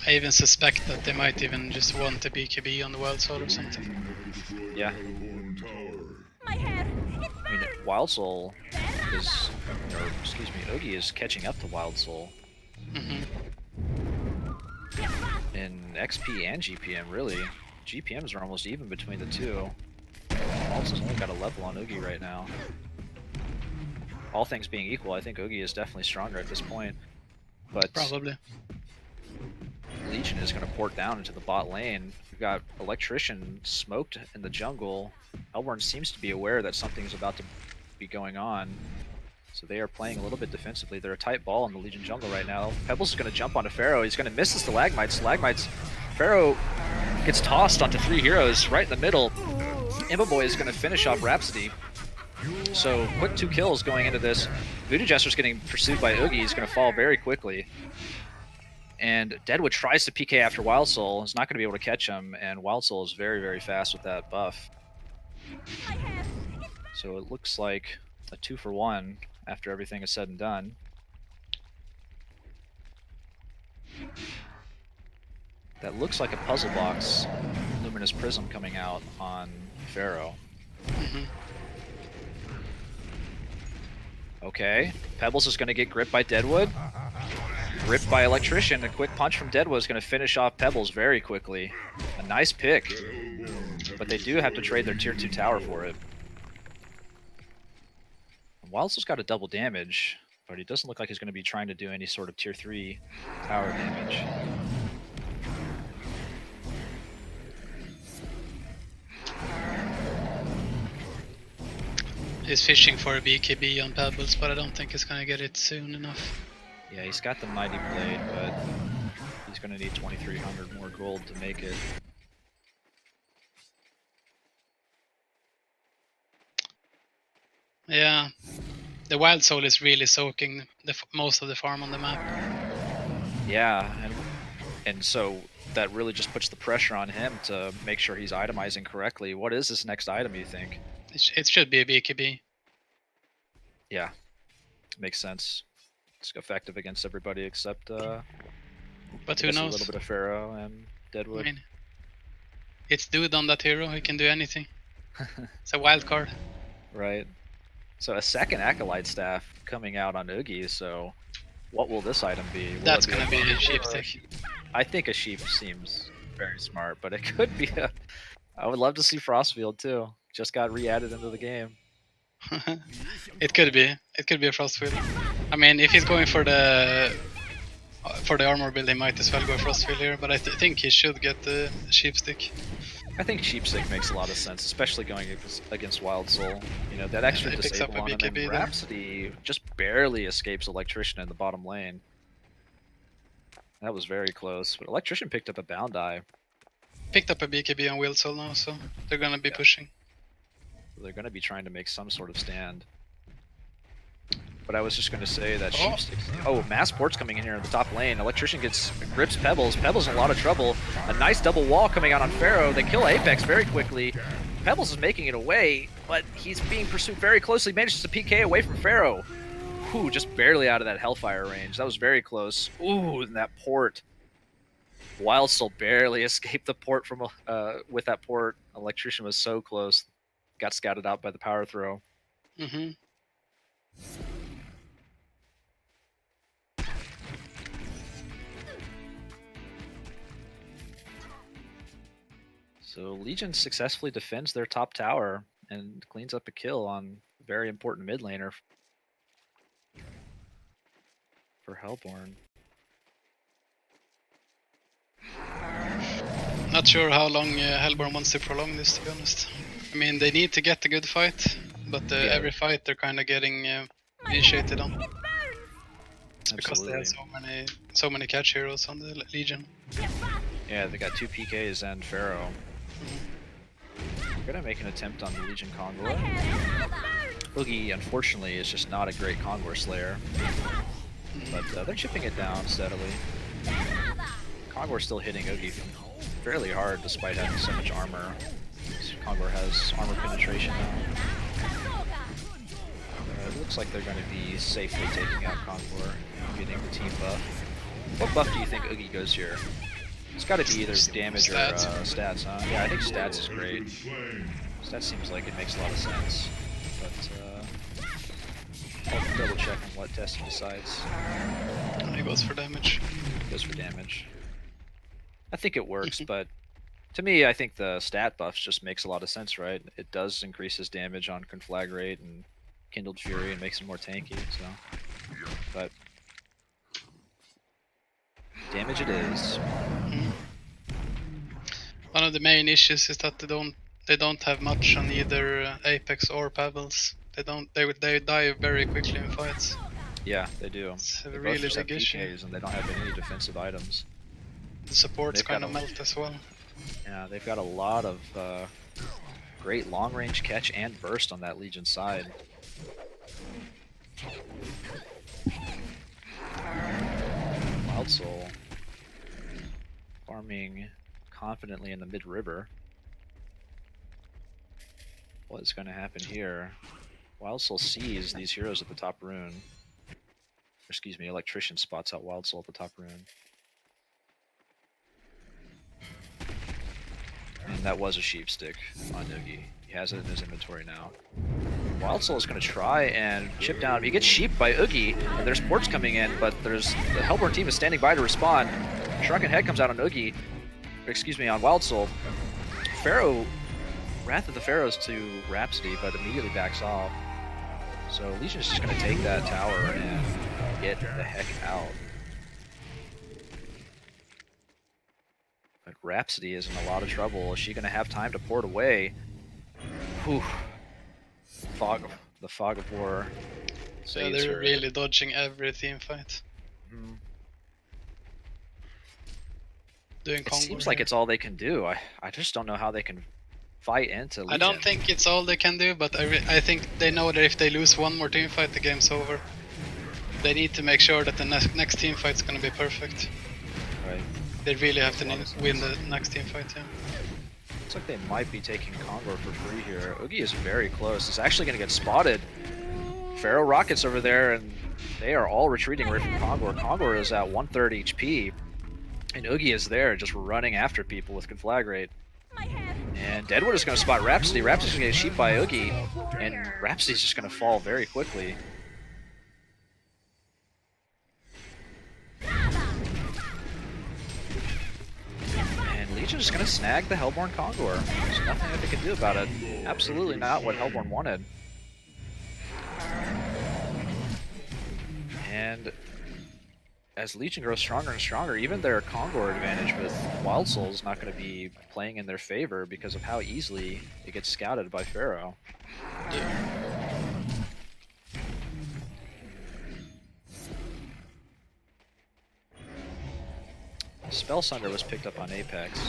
I even suspect that they might even just want a BKB on the Wild Soul or something.
Yeah. I mean, Wild Soul is, or excuse me, Oogie is catching up to Wild Soul. In XP and GPM, really. GPMs are almost even between the two. Wild Soul's only got a level on Oogie right now. All things being equal, I think Oogie is definitely stronger at this point. But
probably.
Legion is going to port down into the bot lane. We've got Electrician smoked in the jungle. Hellborn seems to be aware that something's about to be going on. So they are playing a little bit defensively. They're a tight ball in the Legion jungle right now. Pebbles is going to jump onto Pharaoh. He's going to miss the Stalagmites. Pharaoh gets tossed onto 3 heroes right in the middle. Imboboy is going to finish off Rhapsody. So quick 2 kills going into this. Voodoo Jester's getting pursued by Oogie. He's going to fall very quickly. And Deadwood tries to PK after Wild Soul. He's not going to be able to catch him. And Wild Soul is very, very fast with that buff. So it looks like a 2-for-1 after everything is said and done. That looks like a puzzle box. Luminous Prism coming out on Pharaoh. Okay, Pebbles is going to get gripped by Deadwood. Ripped by Electrician. A quick punch from Deadwood is going to finish off Pebbles very quickly. A nice pick. But they do have to trade their tier 2 tower for it. Wildsoul's got a double damage, but he doesn't look like he's going to be trying to do any sort of tier 3 tower damage.
He's fishing for a BKB on Pebbles, but I don't think he's gonna get it soon enough.
Yeah, he's got the Mighty Blade, but he's going to need 2,300 more gold to make it.
Yeah, the Wild Soul is really soaking most of the farm on the map.
Yeah, and so that really just puts the pressure on him to make sure he's itemizing correctly. What is this next item, you think?
It should be a BKB.
Yeah, makes sense. It's effective against everybody except
but who knows?
A little bit of Pharaoh and Deadwood.
I mean, it's Dude on that hero, he can do anything. It's a wild card.
Right. So a second Acolyte Staff coming out on Oogie, so what will this item be? Will
That's
it
gonna be a sheep
or
stick.
I think a sheep seems very smart, but it could be a... I would love to see Frostfield too. Just got re-added into the game.
It could be. It could be a Frostfield. I mean, if he's going for the armor build, he might as well go Frostfield here, but I think he should get the sheep stick.
I think Sheepstick makes a lot of sense, especially going against Wild Soul. You know, that extra disable on him, and Rhapsody just barely escapes Electrician in the bottom lane. That was very close, but Electrician picked up a Bound Eye.
Picked up a BKB on Wild Soul now, so they're gonna be pushing.
They're gonna be trying to make some sort of stand. But I was just going to say that Sheepstick... Oh, Mass Port's coming in here in the top lane. Electrician grips Pebbles. Pebbles in a lot of trouble. A nice double wall coming out on Pharaoh. They kill Apex very quickly. Pebbles is making it away, but he's being pursued very closely. Manages to PK away from Pharaoh. Ooh, just barely out of that Hellfire range. That was very close. Ooh, and that port. Wild Soul barely escaped the port from with that port. Electrician was so close. Got scouted out by the power throw.
Mm-hmm.
So Legion successfully defends their top tower and cleans up a kill on a very important mid laner for Hellborn.
Not sure how long Hellborn wants to prolong this, to be honest. I mean, they need to get a good fight, but every fight they're kind of getting initiated on. It's because they have so many catch heroes on the Legion.
Yeah, they got 2 PKs and Pharaoh. We're gonna make an attempt on the Legion Convoy. Oogie, unfortunately, is just not a great Convoy Slayer, but they're chipping it down steadily. Convoy's still hitting Oogie fairly hard despite having so much armor. Convoy has armor penetration now. It looks like they're going to be safely taking out Convoy and getting the team buff. What buff do you think Oogie goes here? It's got to be either damage or stats, huh? Yeah, I think stats is great. Stats seems like it makes a lot of sense. But I'll double check on what Testy decides.
He goes for damage.
He goes for damage. I think it works, but to me, I think the stat buffs just makes a lot of sense, right? It does increase his damage on Conflagrate and Kindled Fury and makes him more tanky, so... But... damage it is.
One of the main issues is that they don't have much on either Apex or Pebbles. They die very quickly in fights.
Yeah, they do.
It's a
They both
really
just have
big issue.
PKs and they don't have any defensive items.
The supports
They've got
kind of
a-
melt as well.
Yeah, they've got a lot of great long-range catch and burst on that Legion side. Wild Soul farming confidently in the mid-river. What is going to happen here? Wild Soul sees these heroes at the top rune. Excuse me, Electrician spots out Wild Soul at the top rune. And that was a sheep stick on Noogie. He has it in his inventory now. Wild Soul is going to try and chip down. He gets sheeped by Oogie, and there's ports coming in, but the Hellborn team is standing by to respond. Shrunken Head comes out on Oogie, excuse me, on Wild Soul. Pharaoh, Wrath of the Pharaohs to Rhapsody, but immediately backs off. So Legion's just going to take that tower and get the heck out. But Rhapsody is in a lot of trouble. Is she going to have time to port away? Whew. The fog of war
Yeah,
saves
they're
her.
really dodging every team fight.
Mhm.
Doing
It
Congo
seems like
here.
it's all they can do. I just don't know how they can fight into Legion.
I don't think it's all they can do, but I think they know that if they lose one more team fight, the game's over. They need to make sure that the next team fight's gonna be perfect.
Right.
They really have to
Honestly.
win the next team fight, yeah.
Looks like they might be taking Congo for free here. Oogie is very close. It's actually going to get spotted. Pharaoh rockets over there, and they are all retreating away from Congo. Congo is at 1/3 HP, and Oogie is there just running after people with Conflagrate. And Deadwood is going to spot Rhapsody. Rhapsody's going to get sheeped by Oogie, and Rhapsody's just going to fall very quickly. And Legion's just going to snag the Hellborn Condor. There's nothing that they can do about it. Absolutely not what Hellborn wanted. And as Legion grows stronger and stronger, even their Condor advantage with Wild Soul is not going to be playing in their favor because of how easily it gets scouted by Pharaoh. Spell Sunder was picked up on Apex.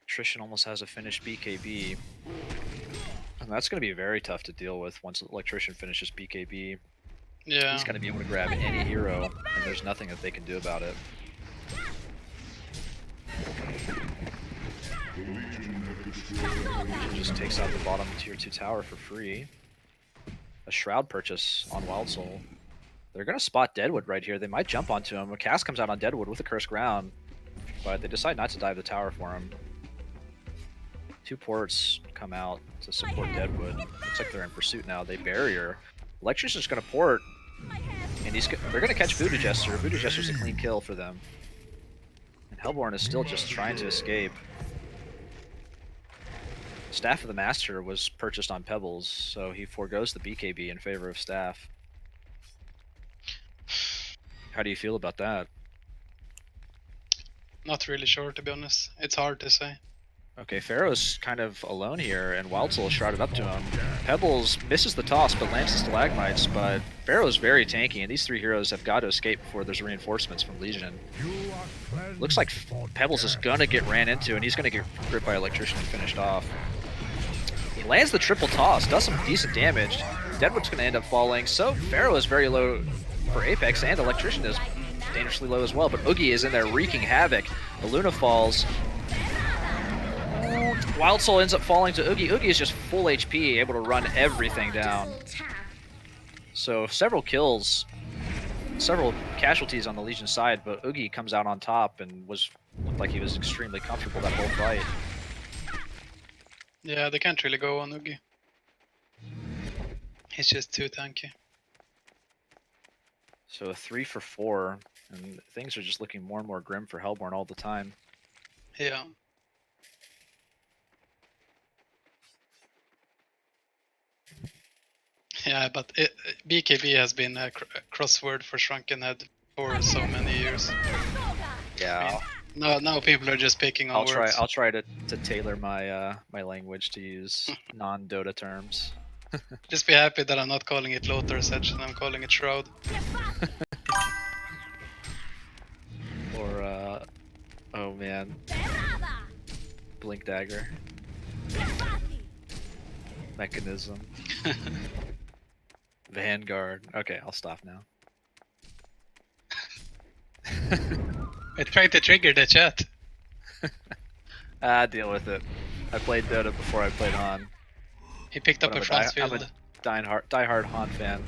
Attrition almost has a finished BKB. And that's going to be very tough to deal with once Electrician finishes BKB.
Yeah.
He's going to be able to grab any hero, and there's nothing that they can do about it. Legion just takes out the bottom tier 2 tower for free. A Shroud purchase on Wild Soul. They're going to spot Deadwood right here. They might jump onto him. A cast comes out on Deadwood with a Cursed Ground, but they decide not to dive the tower for him. 2 ports come out to support Deadwood. Looks like they're in pursuit now. They barrier. Electrician's going to port, and they're going to catch Voodoo Jester. Voodoo Jester's a clean kill for them. And Hellborn is still just trying to escape. Staff of the Master was purchased on Pebbles, so he forgoes the BKB in favor of Staff. How do you feel about that?
Not really sure, to be honest. It's hard to say.
Okay, Pharaoh's kind of alone here, and Wild Soul is shrouded up to him. Pebbles misses the toss, but lands the Stalagmites, but Pharaoh's very tanky, and these 3 heroes have got to escape before there's reinforcements from Legion. Looks like Pebbles is going to get ran into, and he's going to get gripped by Electrician and finished off. He lands the triple toss, does some decent damage. Deadwood's going to end up falling, so Pharaoh is very low for Apex, and Electrician is dangerously low as well, but Oogie is in there wreaking havoc. The Luna falls. Wild Soul ends up falling to Oogie. Oogie is just full HP, able to run everything down. So several kills, several casualties on the Legion side, but Oogie comes out on top and looked like he was extremely comfortable that whole fight.
Yeah, they can't really go on Oogie. He's just too tanky.
So a 3 for 4, and things are just looking more and more grim for Hellborn all the time.
Yeah. Yeah, but BKB has been a crossword for Shrunken Head for so many years.
Yeah,
Now people are just picking on words.
I'll try to tailor my my language to use non-Dota terms.
Just be happy that I'm not calling it Lothar Edge and I'm calling it Shroud.
Or oh man, Blink Dagger, Mechanism, Vanguard. Okay, I'll stop now.
I tried to trigger the chat.
Deal with it. I played Dota before I played HoN.
He picked up
But
a front
I'm
field.
a diehard HoN fan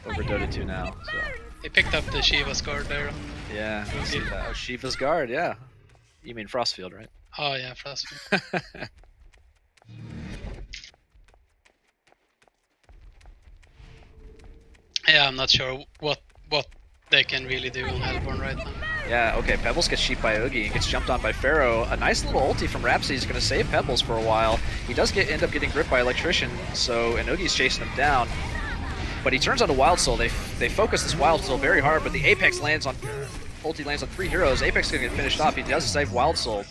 over Dota 2 now. So
He picked up the Shiva's guard there.
yeah, I see that. Oh, Shiva's Guard. Yeah, you mean Frostfield, right?
Oh yeah, Frost. Yeah, I'm not sure what they can really do on Hellborn right now.
Yeah, okay, Pebbles gets sheeped by Oogie and gets jumped on by Pharaoh. A nice little ulti from Rhapsody is going to save Pebbles for a while. He does end up getting gripped by Electrician, and Oogie's chasing him down. But he turns on a Wild Soul. They focus this Wild Soul very hard, but the Apex ulti lands on 3 heroes. Apex is going to get finished off. He does save Wild Soul.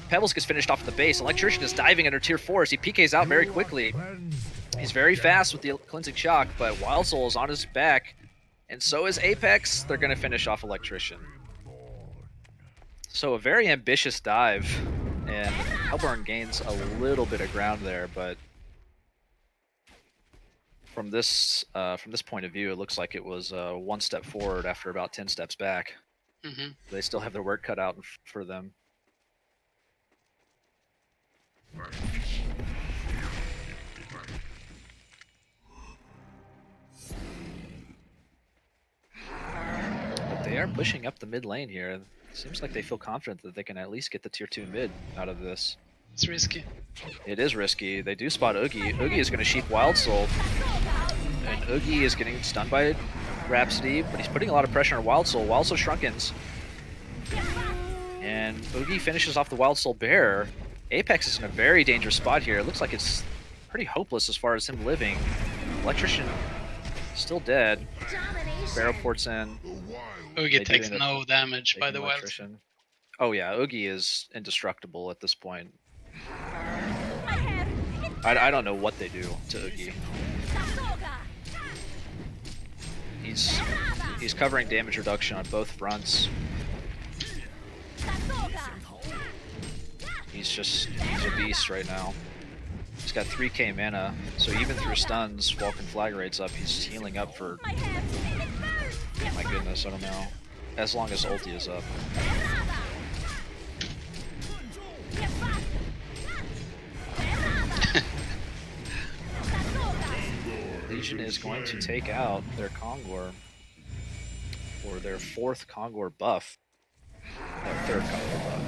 Pebbles gets finished off at the base. Electrician is diving under tier 4s. He PKs out very quickly. He's very fast with the Cleansing Shock, but Wild Soul is on his back. And so is Apex. They're going to finish off Electrician. So a very ambitious dive. And Hellborn gains a little bit of ground there, but from this point of view, it looks like it was 1 step forward after about 10 steps back.
Mm-hmm.
They still have their work cut out for them. But they are pushing up the mid lane here. It seems like they feel confident that they can at least get the tier 2 mid out of this.
It's risky.
It is risky. They do spot Oogie. Oogie is going to sheep Wild Soul. And Oogie is getting stunned by Rhapsody, but he's putting a lot of pressure on Wild Soul. Wild Soul Shrunkens. And Oogie finishes off the Wild Soul Bear. Apex is in a very dangerous spot here. It looks like it's pretty hopeless as far as him living. Electrician still dead. Barrow ports in.
Oogie takes no damage by the Wild.
Oh yeah, Oogie is indestructible at this point. I don't know what they do to Oogie. He's covering damage reduction on both fronts. He's a beast right now. He's got 3k mana, so even through stuns, while Conflagrate's up, he's healing up for... My goodness, I don't know. As long as ulti is up. Legion is going to take out their Kongor for their 4th Kongor buff. Their 3rd Kongor buff.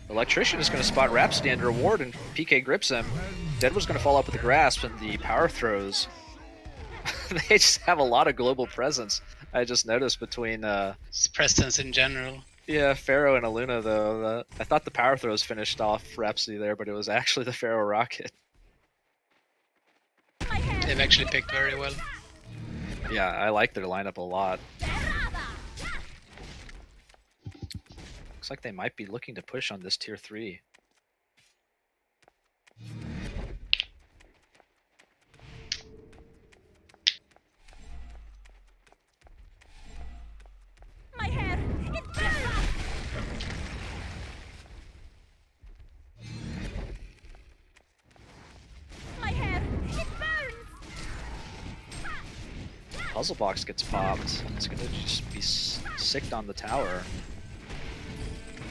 Electrician is going to spot Rhapsody under a ward and PK grips him. Deadwood's going to fall up with the grasp and the power throws. They just have a lot of global presence. I just noticed between...
presence in general.
Yeah, Pharaoh and Aluna, though. I thought the power throws finished off Rhapsody there, but it was actually the Pharaoh rocket.
They've actually picked very well.
Yeah, I like their lineup a lot. Looks like they might be looking to push on this tier 3.
My hair, it burns! My hair, it burns!
Puzzle box gets popped. It's gonna just be sicked on the tower.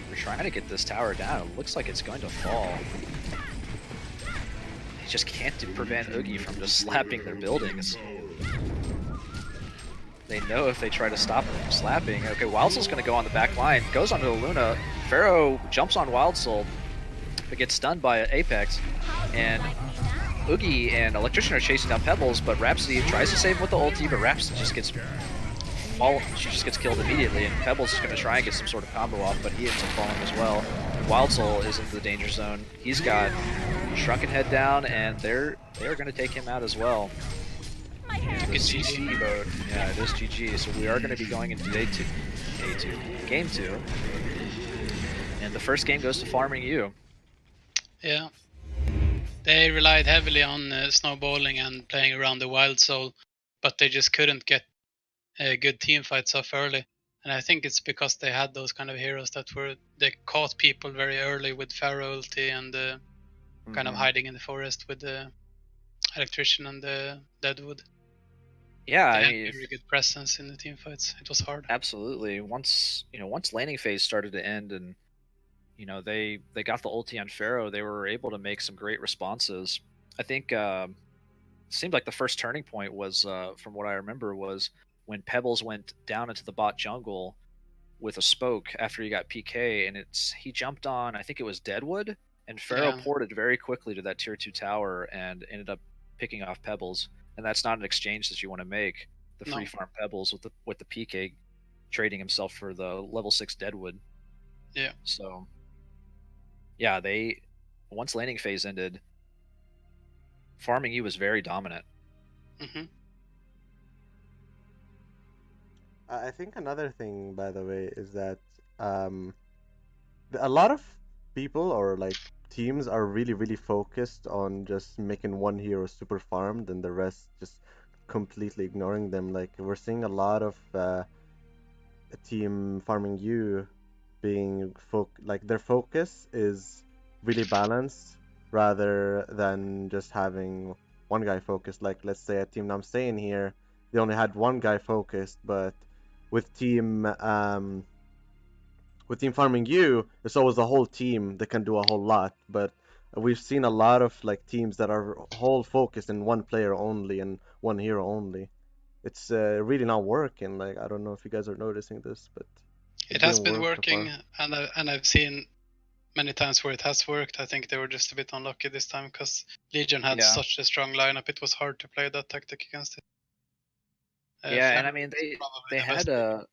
We're trying to get this tower down. It looks like it's going to fall. They just can't prevent Oogie from just slapping their buildings. They know if they try to stop him from slapping. Okay, Wild Soul's going to go on the back line. Goes onto Luna. Pharaoh jumps on Wild Soul, but gets stunned by Apex. And Oogie and Electrician are chasing down Pebbles, but Rhapsody tries to save him with the ulti, but Rhapsody just gets killed immediately, and Pebbles is going to try and get some sort of combo off, but he ends up falling as well. Wild Soul is in the danger zone. He's got Shrunken head down, and they're going to take him out as well.
My head.
It's GG mode. Yeah, it is GG. So we are going to be going into game two, and the first game goes to Farming U.
Yeah. They relied heavily on snowballing and playing around the Wild Soul, but they just couldn't get good team fights off early. And I think it's because they had those kind of heroes they caught people very early with Pharaoh ulti and kind of hiding in the forest with the electrician and the deadwood.
Yeah,
They
I
had
mean,
very good presence in the team fights. It was hard.
absolutely. Once laning phase started to end, and they got the ulti on Pharaoh, they were able to make some great responses. I think it seemed like the first turning point was, from what I remember, was when Pebbles went down into the bot jungle with a spoke after he got PK, and he jumped on, I think it was Deadwood, and Pharaoh
Yeah.
ported very quickly to that tier 2 tower and ended up picking off Pebbles. And that's not an exchange that you want to make. The free
No.
farm Pebbles with the PK trading himself for the level 6 Deadwood.
Yeah.
So yeah, once laning phase ended, Farming U was very dominant.
Hmm.
I think another thing, by the way, is that a lot of people or like teams are really, really focused on just making one hero super farmed and the rest just completely ignoring them. Like we're seeing a lot of team Farming U being like their focus is really balanced rather than just having one guy focused. Like let's say a team Namsayin here, they only had one guy focused, but with team Farming U, there's always a whole team that can do a whole lot. But we've seen a lot of like teams that are whole focused in one player only and one hero only. It's really not working. Like I don't know if you guys are noticing this, but
It
it
has
didn't
been
work so
working,
far.
and I've seen many times where it has worked. I think they were just a bit unlucky this time because Legion had
Yeah.
such a strong lineup. It was hard to play that tactic against it.
Yeah, and I
Flamengo
mean
is probably
they
the best
had
pick.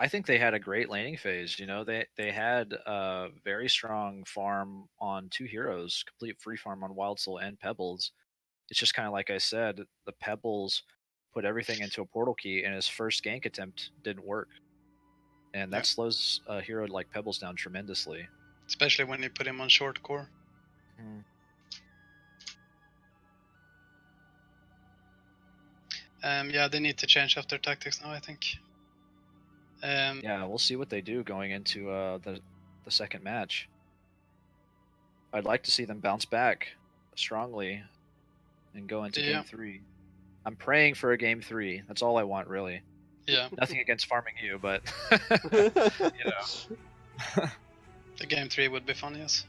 I think they had a great laning phase. They had a very strong farm on two heroes, complete free farm on Wild Soul and Pebbles. It's just kind of like I said, the Pebbles put everything into a portal key, and his first gank attempt didn't work, and
Yeah.
that slows a hero like Pebbles down tremendously.
Especially when you put him on short core.
Hmm.
Yeah, they need to change up their tactics now, I think.
Yeah, we'll see what they do going into the second match. I'd like to see them bounce back strongly and go into
Yeah.
game 3. I'm praying for a game 3. That's all I want, really.
Yeah,
Nothing against Farming U, but
the game 3 would be fun, yes.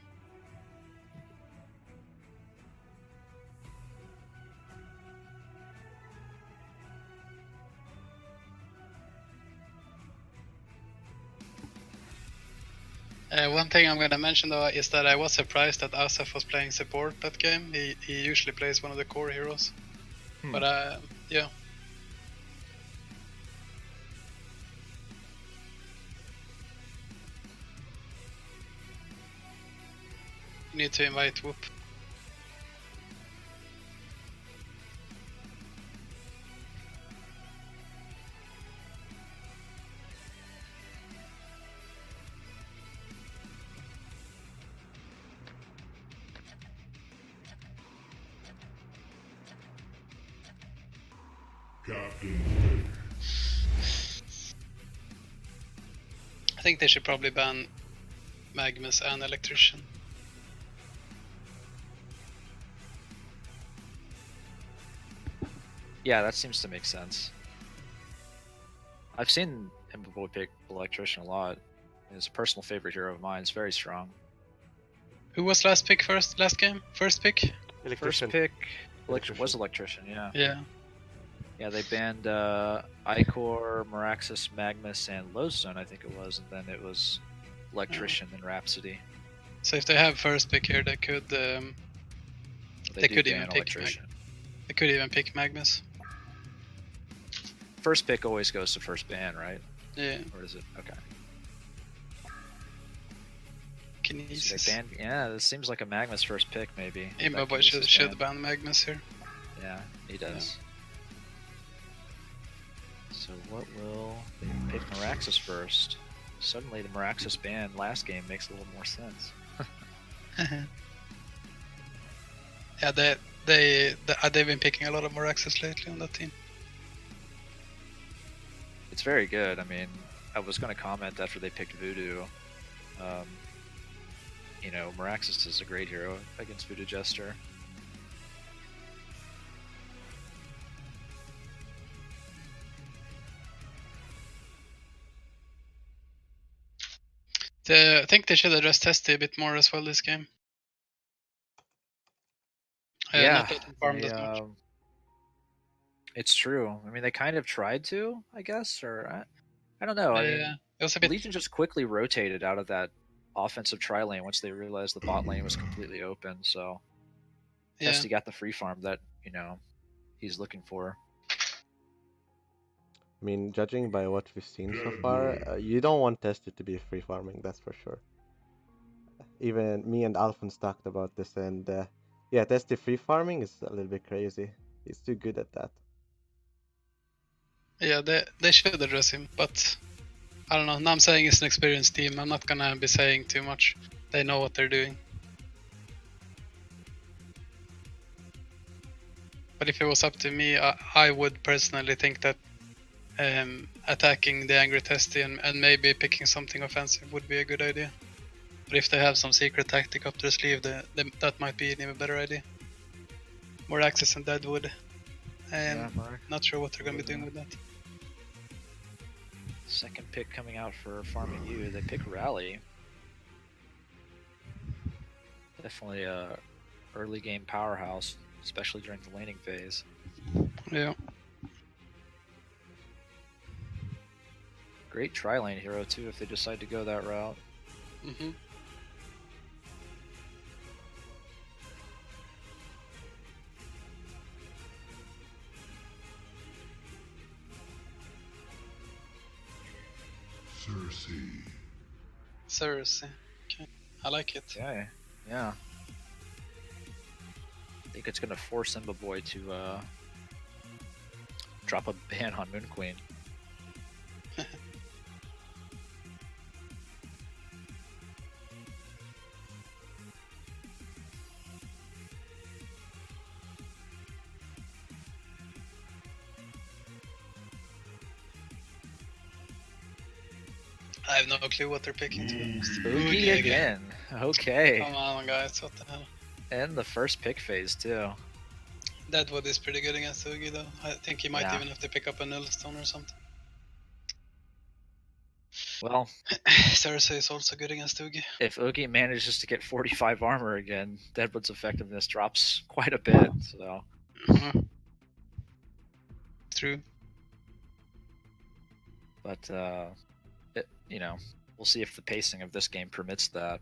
One thing I'm going to mention though is that I was surprised that Asaf was playing support that game. He usually plays one of the core heroes. But yeah. You need to invite Whoop.
Captain
I think they should probably ban Magnus and Electrician.
yeah, that seems to make sense. I've seen him pick Electrician a lot. He's a personal favorite hero of mine. It's very strong.
Who was last pick last game? First pick?
Electrician.
First pick
Electrician.
was Electrician, yeah.
Yeah.
Yeah, they banned Icor, Meraxis, Magnus, and Lodestone, I think it was, and then it was Electrician and Rhapsody.
So if they have first pick here, they could
They do
could
ban
even pick
Electrician.
they could even pick Magnus.
First pick always goes to first ban, right?
Yeah.
Or is it? Okay.
So they
Kinesis.
banned,
yeah, this seems like a Magnus first pick, maybe.
Imba should ban Magnus here.
Yeah, he does. So what will they pick Meraxes first? Suddenly the Meraxes ban last game makes a little more sense.
Yeah, they've been picking a lot of more access lately on that team.
It's very good. I mean, I was going to comment after they picked Voodoo. You know, Meraxes is a great hero against Voodoo Jester.
I think they should address Testy a bit more as well this game.
Yeah,
not that farmed as much.
It's true. I mean, they kind of tried to, I guess, or I don't know. I mean,
it was a bit.
Legion just quickly rotated out of that offensive tri lane once they realized the bot lane was completely open. So Testy got the free farm that he's looking for.
I mean, judging by what we've seen so far, you don't want Testy to be free farming, that's for sure. Even me and Alphonse talked about this, and yeah, Testy free farming is a little bit crazy. He's too good at that.
Yeah, they should address him, but I don't know. Namsayin is an experienced team. I'm not gonna be saying too much. They know what they're doing. But if it was up to me, I would personally think that attacking the Angry Testy and maybe picking something offensive would be a good idea. But if they have some secret tactic up their sleeve, that might be an even better idea. More access and Deadwood. Not sure what they're going to be doing with that.
Second pick coming out for Farming U. They pick Rally. Definitely a early game powerhouse, especially during the laning phase.
Yeah.
Great tri-lane hero too if they decide to go that route.
Mm-hmm. Cersei. Okay. I like it.
Yeah. I think it's gonna force Imba Boy to drop a ban on Moon Queen.
I have no clue what they're picking, to be honest.
Oogie again. Okay.
Come on, guys. What the hell?
And the first pick phase, too.
Deadwood is pretty good against Oogie, though. I think he might even have to pick up a Nullstone or something.
Well,
Cersei is also good against Oogie.
If Oogie manages to get 45 armor again, Deadwood's effectiveness drops quite a bit, so...
True.
But, we'll see if the pacing of this game permits that.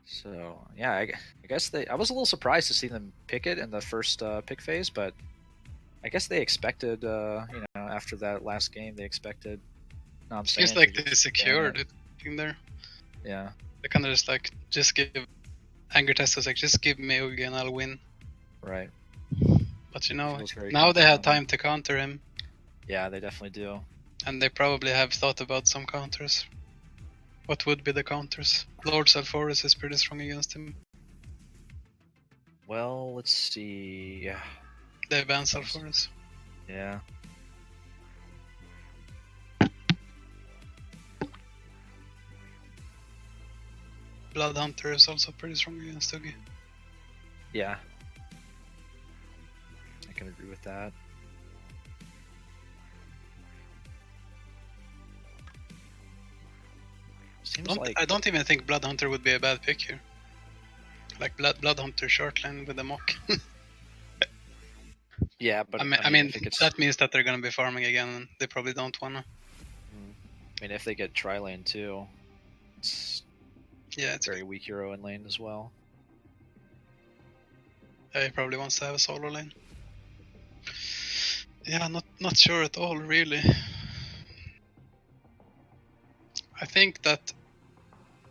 So, yeah, I guess I was a little surprised to see them pick it in the first pick phase, but I guess they expected, after that last game, they expected Namsayin.
Seems like they secured it in there.
Yeah.
They kind of just give Anger Testers, just give me Oogie and I'll win.
Right.
But now they have time to counter him.
Yeah, they definitely do.
And they probably have thought about some counters. What would be the counters? Lord Salforus is pretty strong against him.
Well, let's see. Yeah.
They ban Salforus.
Yeah.
Bloodhunter is also pretty strong against Oogie.
Yeah. I can agree with that.
I don't even think Bloodhunter would be a bad pick here. Like Bloodhunter short lane with a mock.
Yeah, but
I mean that means that they're gonna be farming again, and they probably don't wanna.
I mean, if they get tri lane too, it's a very weak hero in lane as well.
Yeah, he probably wants to have a solo lane. Yeah, not sure at all, really. I think that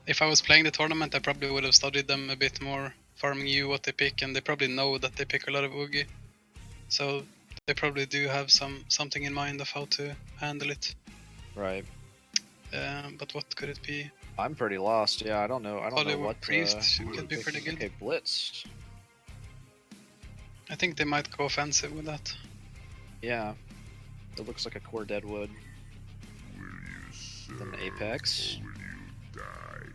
if I was playing the tournament, I probably would have studied them a bit more, farming you what they pick, and they probably know that they pick a lot of Oogie. So they probably do have something in mind of how to handle it.
Right.
But what could it be?
I'm pretty lost. Yeah, I don't know. I don't know
Polywog
what
Priest could be pretty good.
Okay, Blitz.
I think they might go offensive with that.
Yeah. It looks like a core Deadwood. Then Apex.
Will you die?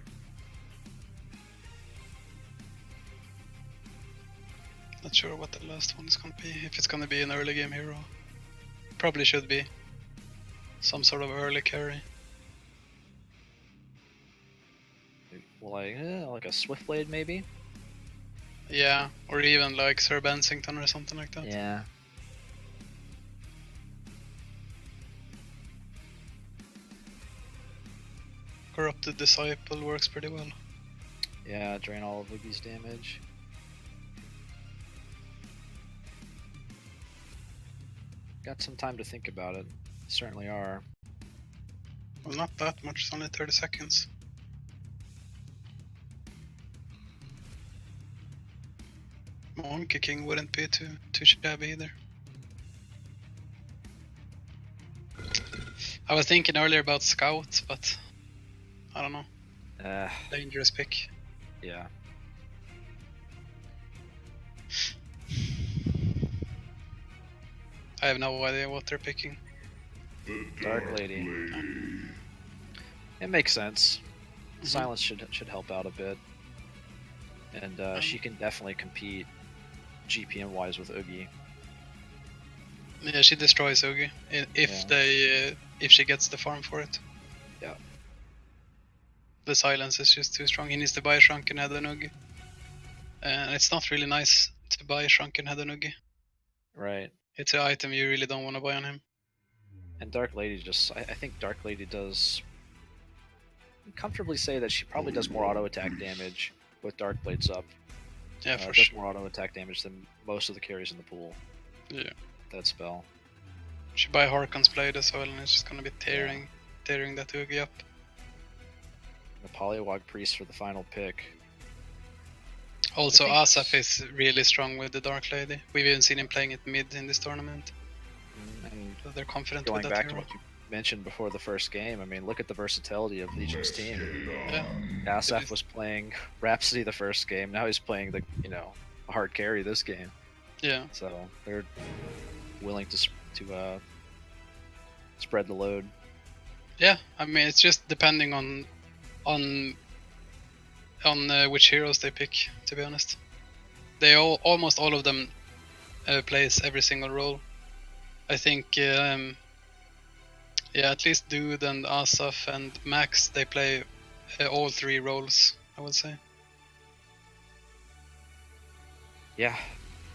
Not sure what the last one is gonna be. If it's gonna be an early game hero. Probably should be. Some sort of early carry.
Like a Swiftblade maybe?
Yeah, or even like Sir Bensington or something like that.
Yeah.
Corrupted Disciple works pretty well.
Yeah, drain all of Oogie's damage. Got some time to think about it. Certainly are.
Well, not that much, it's only 30 seconds. Monkey King wouldn't be too shabby either. I was thinking earlier about Scout, but I don't know. Dangerous pick.
Yeah.
I have no idea what they're picking.
The
Dark Lady. It makes sense. Silence should help out a bit. And she can definitely compete GPM wise with Oogie.
Yeah, she destroys Oogie if she gets the farm for it.
Yeah.
The silence is just too strong. He needs to buy a Shrunken Head and Oogie. And it's not really nice to buy a Shrunken Head and Oogie.
Right.
It's an item you really don't want to buy on him.
And Dark Lady I think Dark Lady does comfortably say that she probably does more auto attack damage with Dark Blades up.
Yeah, for
does
sure.
more auto attack damage than most of the carries in the pool.
Yeah.
That spell.
She buy Harkon's Blade as well, and it's just gonna be tearing that Oogie up.
The Polywog Priest for the final pick.
Also,
I think-
Asaf is really strong with the Dark Lady. We've even seen him playing it mid in this tournament.
And
So they're confident
going
with that
back to
hero.
what you mentioned before the first game, I mean, look at the versatility of Legion's team.
Yeah.
Asaf was playing Rhapsody the first game. Now he's playing the hard carry this game.
Yeah.
So they're willing to spread the load.
Yeah. I mean, it's just depending on which heroes they pick. To be honest, almost all of them plays every single role. I think. Yeah, at least Dude and Asaf and Max, they play all three roles, I would say.
Yeah.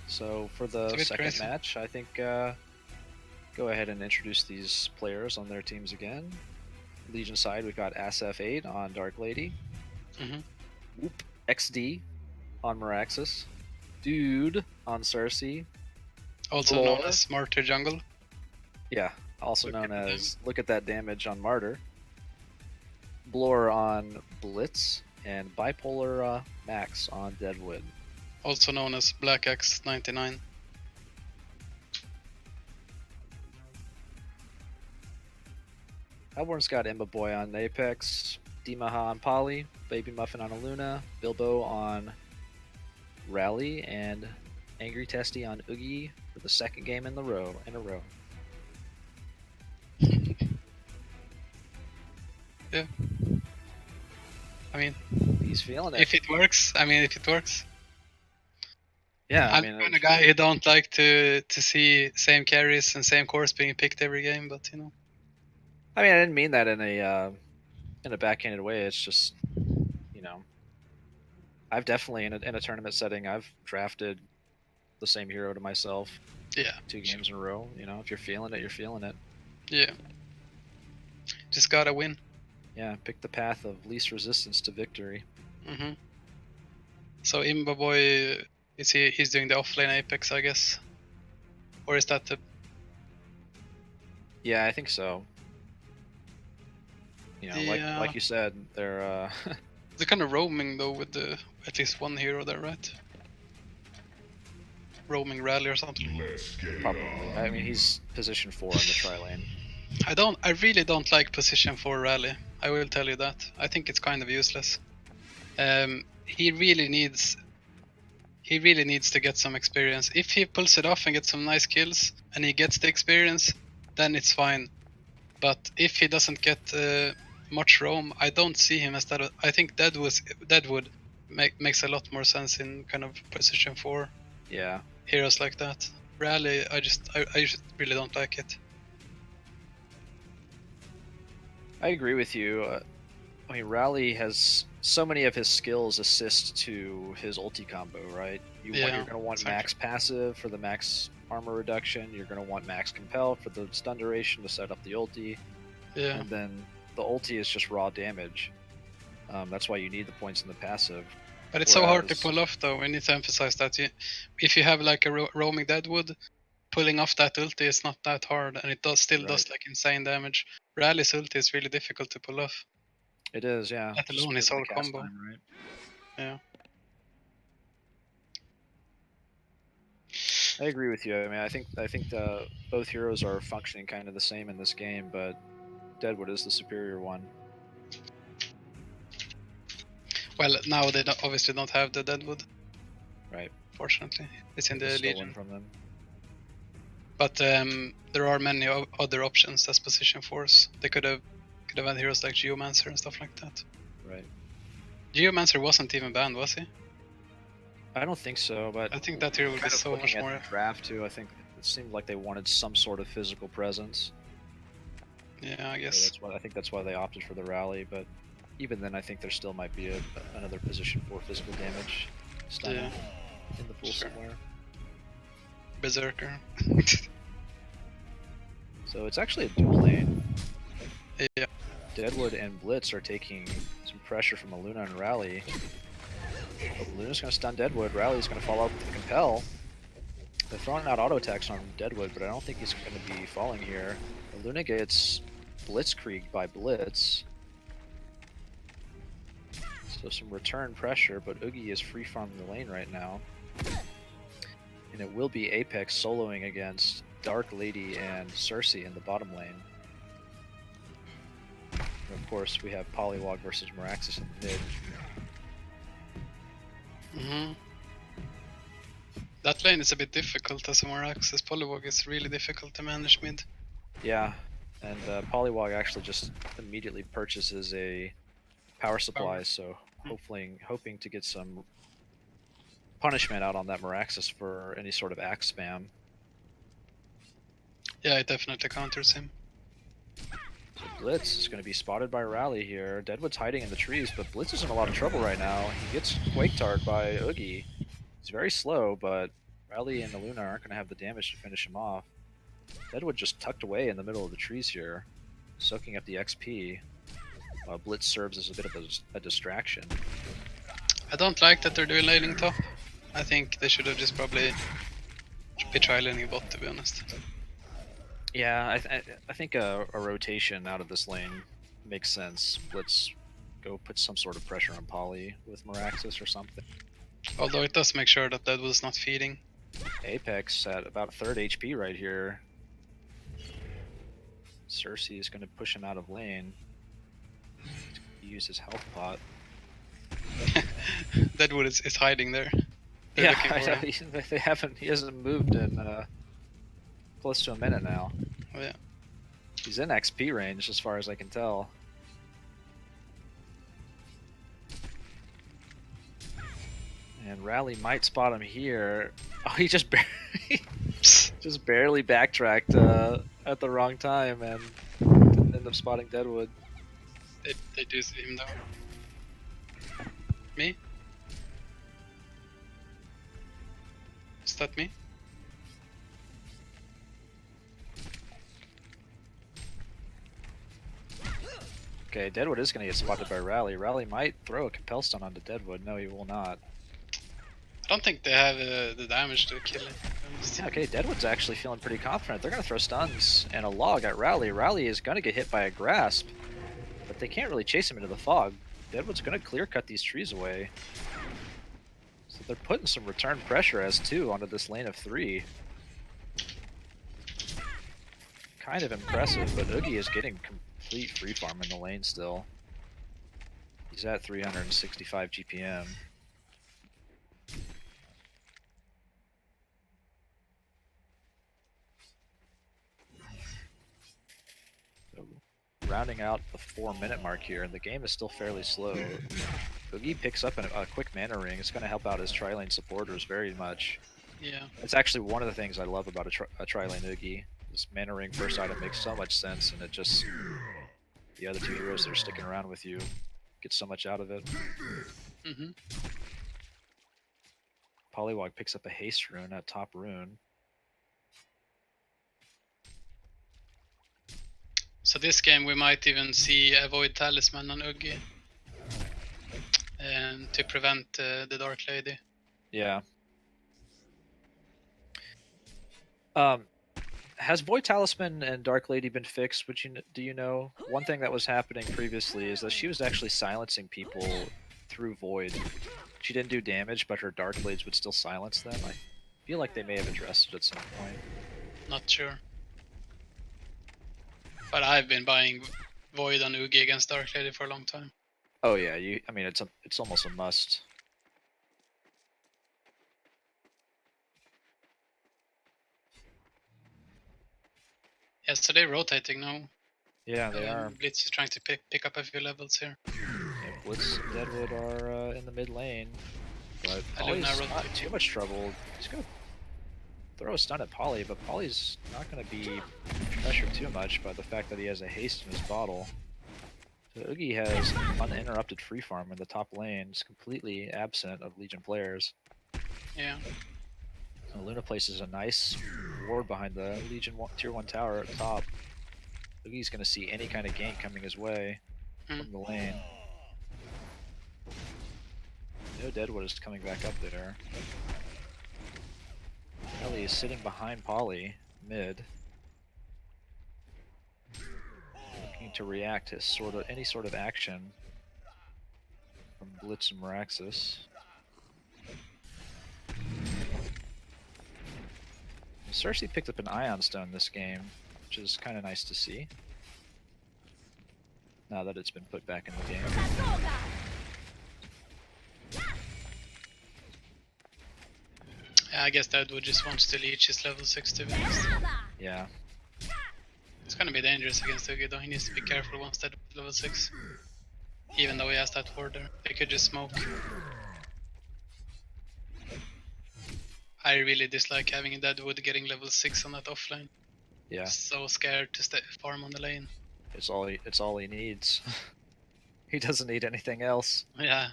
So for the
It's a bit
second
crazy.
match, I think go ahead and introduce these players on their teams again. Legion side, we've got SF8 on Dark Lady.
Mhm.
Whoop XD on Meraxis. Dude on Cersei.
Also known
Lore.
as Martyr Jungle.
Yeah, also
Look
known
at
as Look at That Damage on Martyr. Blore on Blitz. And Bipolar Max on Deadwood.
Also known as Black X 99.
Hellborn's got Imba Boy on Apex, Dimaha on Poly, Baby Muffin on Aluna, Bilbo on Rally, and Angry Testy on Oogie for the second game in a row.
Yeah. I mean,
He's feeling it.
if it works,
Yeah, I
I'm
mean,
the kind of guy who don't like to see same carries and same course being picked every game, but you know.
I didn't mean that in a backhanded way. It's just, I've definitely in a tournament setting, I've drafted the same hero to myself
Yeah.
2 games in a row. If you're feeling it, you're feeling it.
Yeah. Just gotta win.
Yeah, pick the path of least resistance to victory.
Mm-hmm. So Imba Boy, he's doing the offlane Apex, I guess, or is that the?
Yeah, I think so. You know,
Yeah.
like you said, they're
They're kind of roaming though with the at least one hero there, right? Roaming rally or something.
Let's get it
probably.
on.
I mean, he's position 4 in the tri lane.
I really don't like position 4 rally. I will tell you that. I think it's kind of useless. He really needs to get some experience. If he pulls it off and gets some nice kills and he gets the experience, then it's fine. But if he doesn't get much roam, I don't see him as that. I think Deadwood makes a lot more sense in kind of position 4
Yeah,
heroes like that. Rally, I just really don't like it.
I agree with you. I mean, Rally has so many of his skills assist to his ulti combo, right? You're going to want max passive for the max armor reduction. You're going to want max compel for the stun duration to set up the ulti.
Yeah.
And then the ulti is just raw damage. That's why you need the points in the passive.
But it's so hard to pull off, though. We need to emphasize that if you have like a roaming Deadwood, pulling off that ulti is not that hard, and it still does like insane damage. Rally's ulti is really difficult to pull off.
It is, yeah.
Let alone his whole combo.
Time, right?
Yeah.
I agree with you. I mean, I think both heroes are functioning kind of the same in this game, but Deadwood is the superior one.
Well, now they obviously don't have the Deadwood.
Right.
Fortunately, it's in the Legion.
From them.
But there are many other options as position 4s. They could have had heroes like Geomancer and stuff like that.
Right.
Geomancer wasn't even banned, was he?
I don't think so, but
I think that hero would be so much more.
Draft too. I think it seemed like they wanted some sort of physical presence.
Yeah, I guess.
So I think that's why they opted for the rally. But even then, I think there still might be another position 4 physical damage stun in the pool somewhere.
Berserker.
So it's actually a dual lane.
Yeah.
Deadwood and Blitz are taking some pressure from Aluna and Rally. Luna's going to stun Deadwood, Rally's going to follow up with the Compel. They're throwing out auto attacks on Deadwood, but I don't think he's going to be falling here. Luna gets Blitzkrieg by Blitz. So some return pressure, but Oogie is free from the lane right now. And it will be Apex soloing against Dark Lady and Cersei in the bottom lane. And of course, we have Polywog versus Meraxis in the mid.
That lane is a bit difficult as a Meraxis. Polywog is really difficult to manage mid.
Yeah, and Polywog actually just immediately purchases a power supply, so hoping to get some punishment out on that Meraxis for any sort of axe spam.
Yeah, it definitely counters him.
So Blitz is going to be spotted by Rally here. Deadwood's hiding in the trees, but Blitz is in a lot of trouble right now. He gets Quake-Tarred by Oogie. He's very slow, but Rally and Aluna aren't going to have the damage to finish him off. Deadwood just tucked away in the middle of the trees here, soaking up the XP, while Blitz serves as a bit of a distraction.
I don't like that they're doing laning top. I think they should have just probably be tri-laning bot, to be honest.
Yeah, I think a rotation out of this lane makes sense. Blitz go put some sort of pressure on Poly with Meraxis or something.
Although it does make sure that Deadwood's not feeding.
Apex at about 3rd HP right here. Cersei is going to push him out of lane. Use his health pot.
Deadwood is hiding there.
Yeah, they haven't. He hasn't moved in close to a minute now.
Oh yeah.
He's in XP range as far as I can tell. And Rally might spot him here. Oh, he just barely backtracked at the wrong time and didn't end up spotting Deadwood.
They do see him though. Me? Is that me?
Okay, Deadwood is going to get spotted by Rally. Rally might throw a Compel Stun onto Deadwood. No, he will not.
I don't think they have the damage to kill him.
Yeah, okay, Deadwood's actually feeling pretty confident. They're going to throw stuns and a log at Rally. Rally is going to get hit by a Grasp. But But they can't really chase him into the fog. Deadwood's going to clear cut these trees away. So they're putting some return pressure as 2 onto this lane of 3. Kind of impressive, but Oogie is getting complete free farm in the lane still. He's at 365 GPM. So rounding out the 4-minute mark here, and the game is still fairly slow. Oogie picks up a quick mana ring. It's going to help out his tri-lane supporters very much.
Yeah.
It's actually one of the things I love about a tri-lane Oogie. This mana ring first item makes so much sense, and it just... The other 2 heroes that are sticking around with you get so much out of it.
Mm-hmm.
Polywog picks up a haste rune at top rune.
So this game we might even see a Void Talisman on Uggi. To prevent the Dark Lady.
Yeah. Has Void Talisman and Dark Lady been fixed? Do you know? One thing that was happening previously is that she was actually silencing people through Void. She didn't do damage, but her Dark Blades would still silence them. I feel like they may have addressed it at some point.
Not sure. But I've been buying Void on Uggi against Dark Lady for a long time.
Oh yeah, I mean it's almost a must.
Yeah, so they're rotating now.
Yeah, they are.
Blitz is trying to pick up a few levels here.
Yeah, Blitz and Deadwood are in the mid lane, but
Aluna
Polly's not
rotating.
too much trouble. He's gonna throw a stun at Polly, but Polly's not gonna be pressured too much by the fact that he has a haste in his bottle. So Oogie has uninterrupted free farm in the top lane. It's completely absent of Legion players.
Yeah.
So Luna places a nice ward behind the Legion tier 1 tower at top. Oogie's going to see any kind of gank coming his way from the lane. No Deadwood is coming back up there. Ellie is sitting behind Polly, mid. Looking to react to any sort of action from Blitz and Meraxis. Cersei picked up an Ion Stone this game, which is kind of nice to see. Now that it's been put back in the game.
Yeah, I guess Deadwood just wants to leech his level 6 to be honest.
Yeah.
It's gonna be dangerous against Uggi though. He needs to be careful once Deadwood level 6. Even though he has that ward there. They could just smoke. I really dislike having a Deadwood getting level 6 on that offlane.
Yeah.
So scared to farm on the lane.
It's all he needs. He doesn't need anything else.
Yeah.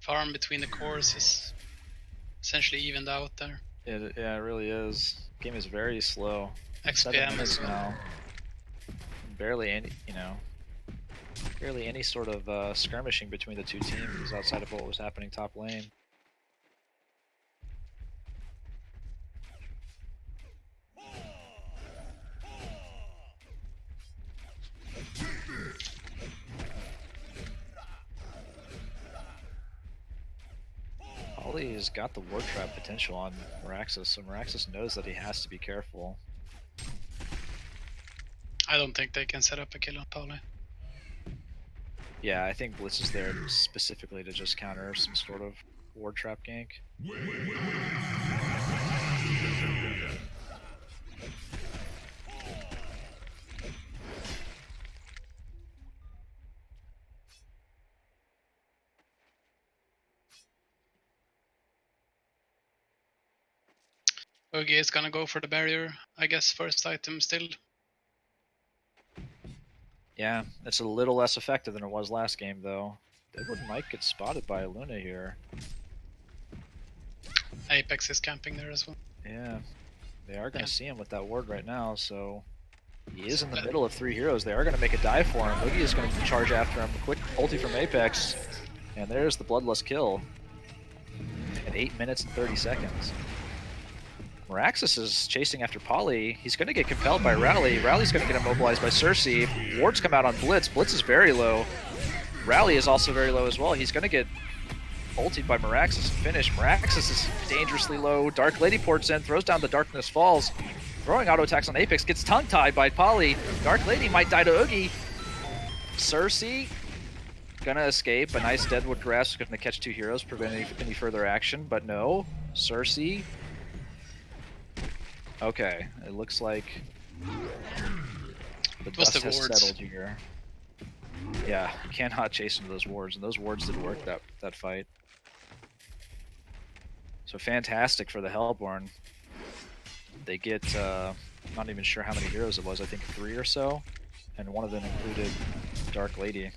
Farm between the cores is essentially evened out there.
Yeah, it really is. Game is very slow. 7
XPM
minutes
as well.
now. Barely any, barely any sort of skirmishing between the 2 teams outside of what was happening top lane. Polly's got the ward trap potential on Meraxis, so Meraxis knows that he has to be careful.
I don't think they can set up a kill on Poly.
Yeah, I think Blitz is there specifically to just counter some sort of ward trap gank.
Uggi is gonna go for the barrier, I guess, first item still.
Yeah, it's a little less effective than it was last game, though. Deadwood might get spotted by Luna here.
Apex is camping there as well.
Yeah, they are going to see him with that ward right now, so He is in the middle of 3 heroes. They are going to make a dive for him. Oogie is going to charge after him. A quick ulti from Apex. And there's the Bloodlust kill. At 8 minutes and 30 seconds. Meraxis is chasing after Polly. He's going to get compelled by Rally. Rally's going to get immobilized by Cersei. Wards come out on Blitz. Blitz is very low. Rally is also very low as well. He's going to get ultied by Meraxis and finished. Meraxis is dangerously low. Dark Lady ports in, throws down the Darkness Falls. Throwing auto attacks on Apex, gets tongue-tied by Polly. Dark Lady might die to Oogie. Cersei gonna escape. A nice Deadwood Grasp is gonna catch 2 heroes, prevent any further action, but no. Cersei. Okay, it looks like the dust has settled here. Yeah, you cannot chase into those wards, and those wards didn't work that fight. So fantastic for the Hellborn. They get, not even sure how many heroes it was, I think 3 or so, and one of them included Dark Lady.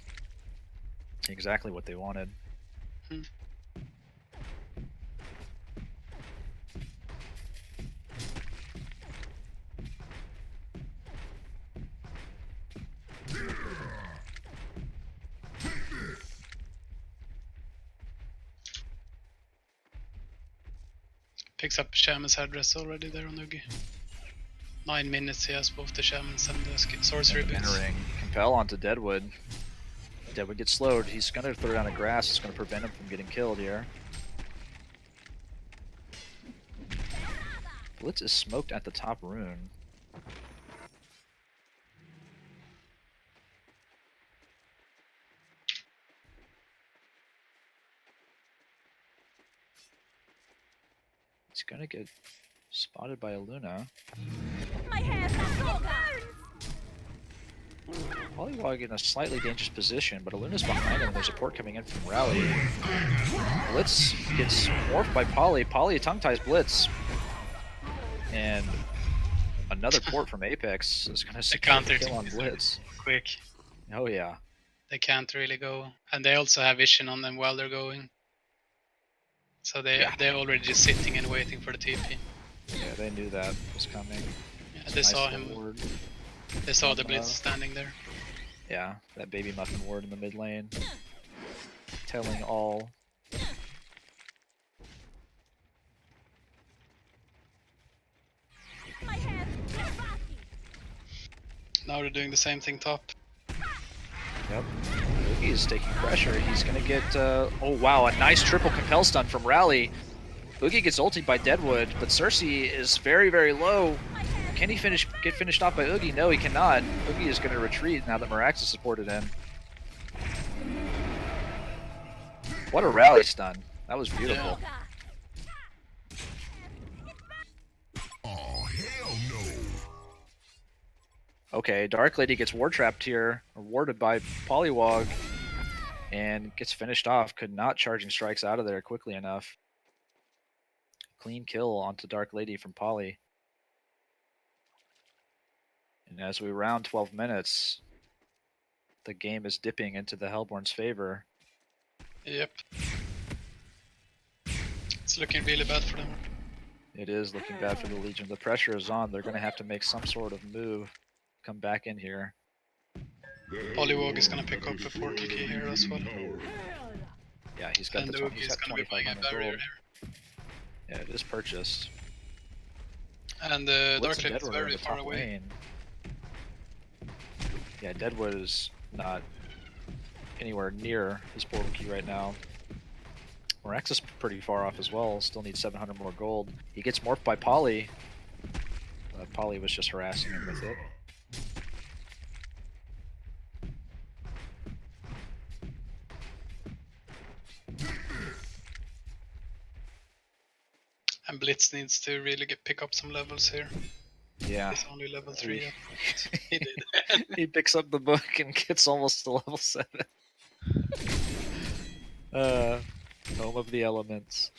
Exactly what they wanted.
Picks up Shaman's headdress already there on Oogie. 9 minutes he has both the Shamans and the sorcery bits.
Entering Compel onto Deadwood. Deadwood gets slowed. He's going to throw down a grass. It's going to prevent him from getting killed here. Blitz is smoked at the top rune. He's going to get spotted by a Luna.
My hair so burns.
Polywog in a slightly dangerous position, but Aluna's behind him and there's a port coming in from Rally. Blitz gets morphed by Polly. Polly tongue-ties Blitz. And another port from Apex is going to secure the kill on Blitz.
Quick.
Oh yeah.
They can't really go. And they also have vision on them while they're going. So they're already just sitting and waiting for the TP.
Yeah, they knew that was coming.
Yeah, they
Nice
saw him.
ward.
They saw the Blitz standing there.
Yeah, that baby muffin ward in the mid lane. Telling all.
My hair
Now they're doing the same thing top.
Yep. Oogie is taking pressure. He's gonna get, oh wow, a nice triple compel stun from Rally. Oogie gets ulted by Deadwood, but Cersei is very, very low. Can he get finished off by Oogie? No, he cannot. Oogie is gonna retreat now that Meraxis is supported in. What a rally stun. That was beautiful.
Oh, hell no.
Okay, Dark Lady gets ward trapped here, or warded by Polywog, and gets finished off. Could not charging strikes out of there quickly enough. Clean kill onto Dark Lady from Poly. And as we round 12 minutes, the game is dipping into the Hellborn's favor.
Yep. It's looking really bad for them.
It is looking bad for the Legion. The pressure is on. They're going to have to make some sort of move. Come back in here.
Polywog is gonna pick up a portal key here as well.
Yeah, he's got
And
the
Oogie is gonna be buying a
2,500
barrier
gold.
here.
Yeah, it is purchased.
And
Blitz
Dark
and
Lady is
Deadwood are in
very
the
far
top
away.
lane. Yeah, Deadwood is not anywhere near his portal key right now. Meraxis is pretty far off as well. Still needs 700 more gold. He gets morphed by Polly. Polly was just harassing him with it.
And Blitz needs to really pick up some levels here.
Yeah.
He's only level 3 yet. He did.
He picks up the book and gets almost to level 7. Home of the Elements.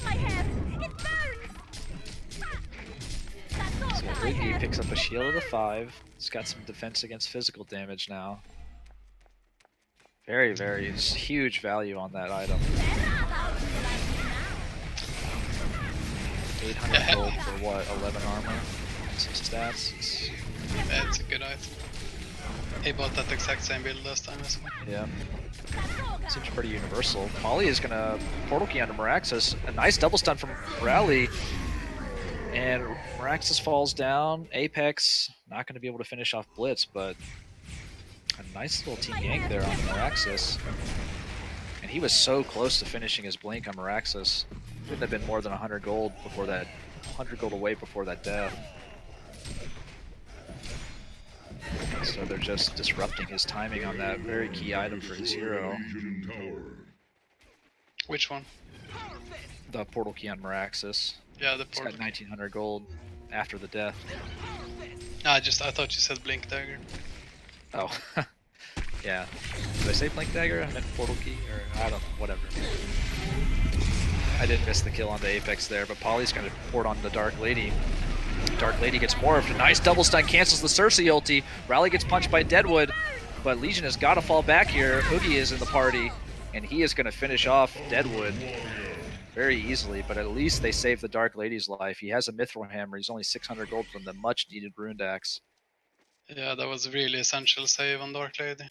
My hair, it burns. That's all
So
that my
Iggy
hair.
picks up a shield of the 5. He's got some defense against physical damage now. Very, very it's huge value on that item. 800 gold for what? 11 armor and some stats.
It's a good item. He bought that exact same build last time as well.
Yeah. Seems pretty universal. Molly is gonna portal key onto Meraxis. A nice double stun from Rally. And Meraxis falls down. Apex not gonna be able to finish off Blitz, but a nice little team gank there on Meraxis. And he was so close to finishing his blink on Meraxis. Couldn't have been more than 100 gold before that, 100 gold away before that death. So they're just disrupting his timing on that very key item for his hero.
Which one?
The portal key on Meraxis.
Yeah, the
He's
portal.
got 1900 gold after the death.
I thought you said Blink Dagger.
Oh, yeah. Did I say Blink Dagger? I meant portal key, or I don't know, whatever. I did miss the kill on the Apex there, but Polly's gonna port on the Dark Lady. Dark Lady gets morphed. A nice double stun cancels the Cersei ulti. Rally gets punched by Deadwood, but Legion has got to fall back here. Oogie is in the party, and he is going to finish off Deadwood very easily, but at least they save the Dark Lady's life. He has a Mithril Hammer. He's only 600 gold from the much-needed Ruined Axe.
Yeah, that was a really essential save on Dark Lady.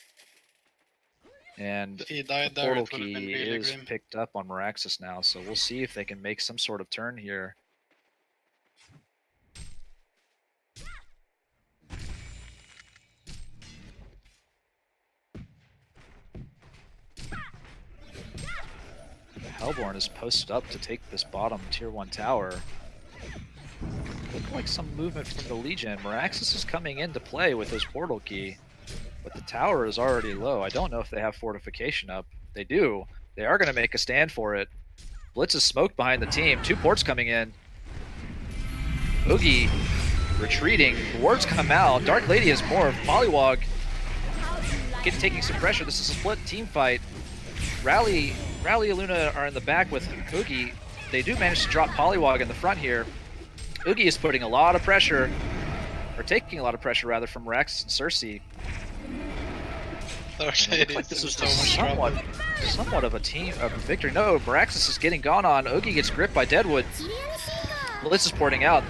And
If he
the
died there,
portal
it would have been
key
really
is
grim.
picked up on Meraxis now, so we'll see if they can make some sort of turn here. Hellborn is posted up to take this bottom tier 1 tower. Look like some movement from the Legion. Meraxis is coming into play with his portal key, but the tower is already low. I don't know if they have fortification up. They do. They are going to make a stand for it. Blitz is smoked behind the team. 2 ports coming in. Oogie retreating. The wards come out. Dark Lady has more of Pollywog. Taking some pressure. This is a split team fight. Rally and Luna are in the back with Oogie. They do manage to drop Pollywog in the front here. Oogie is putting a lot of pressure, or taking a lot of pressure rather, from Rex and Cersei.
Dark
It
Lady
looks like
is
this
in
is
so much trouble.
somewhat of a victory. No, Meraxis is getting gone on. Oogie gets gripped by Deadwood. Blitz is porting out.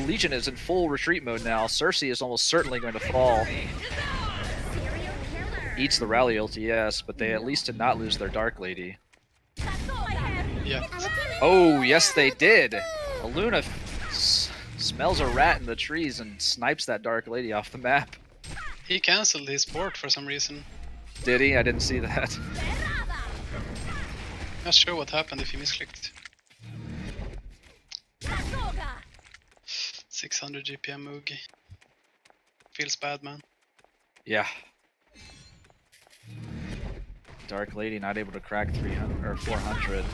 Legion is in full retreat mode now. Cersei is almost certainly going to fall. Eats the rally ulti, yes, but they at least did not lose their Dark Lady.
Yeah.
Oh, yes they did. Luna smells a rat in the trees and snipes that Dark Lady off the map.
He cancelled his port for some reason.
Did he? I didn't see that.
Not sure what happened if he misclicked. 600 GPM Oogie. Feels bad, man.
Yeah. Dark Lady not able to crack 300 or 400.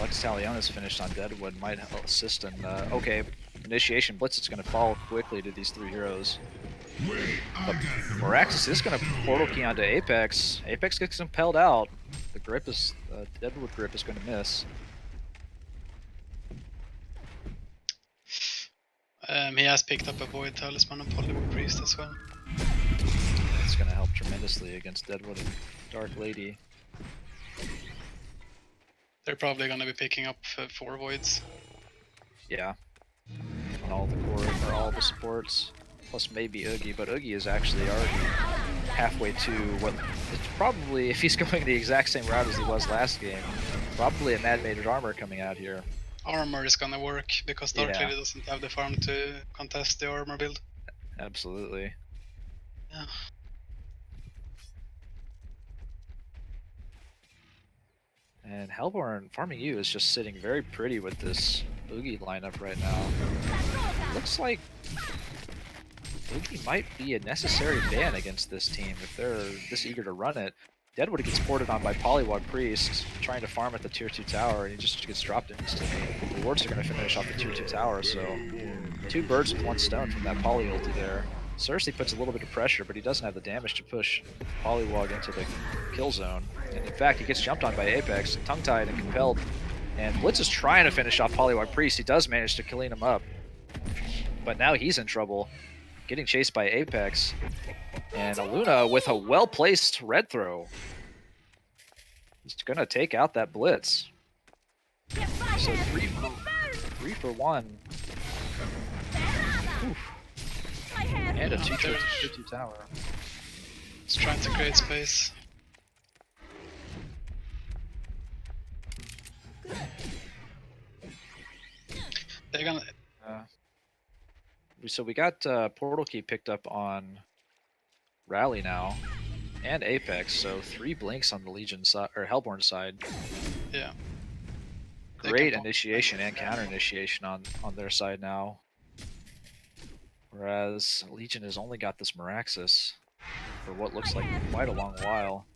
Lex Talionis finished on Deadwood, might assist in okay. Initiation Blitz is going to fall quickly to these 3 heroes. But Meraxis is going to portal key onto Apex. Apex gets impelled out. The grip is Deadwood grip is going to miss.
He has picked up a Void Talisman and Polywog Priest as well.
It's going to help tremendously against Deadwood and Dark Lady.
They're probably going to be picking up 4 Voids.
Yeah. On all the core or all the supports. Plus maybe Oogie, but Oogie is actually already halfway to what it's probably, if he's going the exact same route as he was last game, probably a Mad Mated Armor coming out here.
Armor is gonna work because Dark
Yeah.
Lady doesn't have the farm to contest the armor build.
Absolutely.
Yeah.
And Hellborn farming you is just sitting very pretty with this Oogie lineup right now. Looks like Oogie might be a necessary ban against this team if they're this eager to run it. Deadwood gets ported on by Polywog Priest, trying to farm at the tier 2 tower, and he just gets dropped instantly. The wards are going to finish off the tier 2 tower, so 2 birds with 1 stone from that Poly ulti there. Cersei puts a little bit of pressure, but he doesn't have the damage to push Polywog into the kill zone. And in fact, he gets jumped on by Apex, tongue-tied and compelled. And Blitz is trying to finish off Polywog Priest. He does manage to clean him up. But now he's in trouble, getting chased by Apex. And Aluna with a well-placed red throw. He's gonna take out that blitz.
Get my
So
head.
3 for 1. Oof.
My head.
And a
Yeah,
2
there's-
2 tower.
It's trying to create space. They're gonna.
So we got Portal Key picked up on Rally now, and Apex. So 3 blinks on the Legion side or Hellborn side.
Yeah. They
Great
can-
initiation and counter initiation on their side now. Whereas Legion has only got this Meraxis for what looks like quite a long while.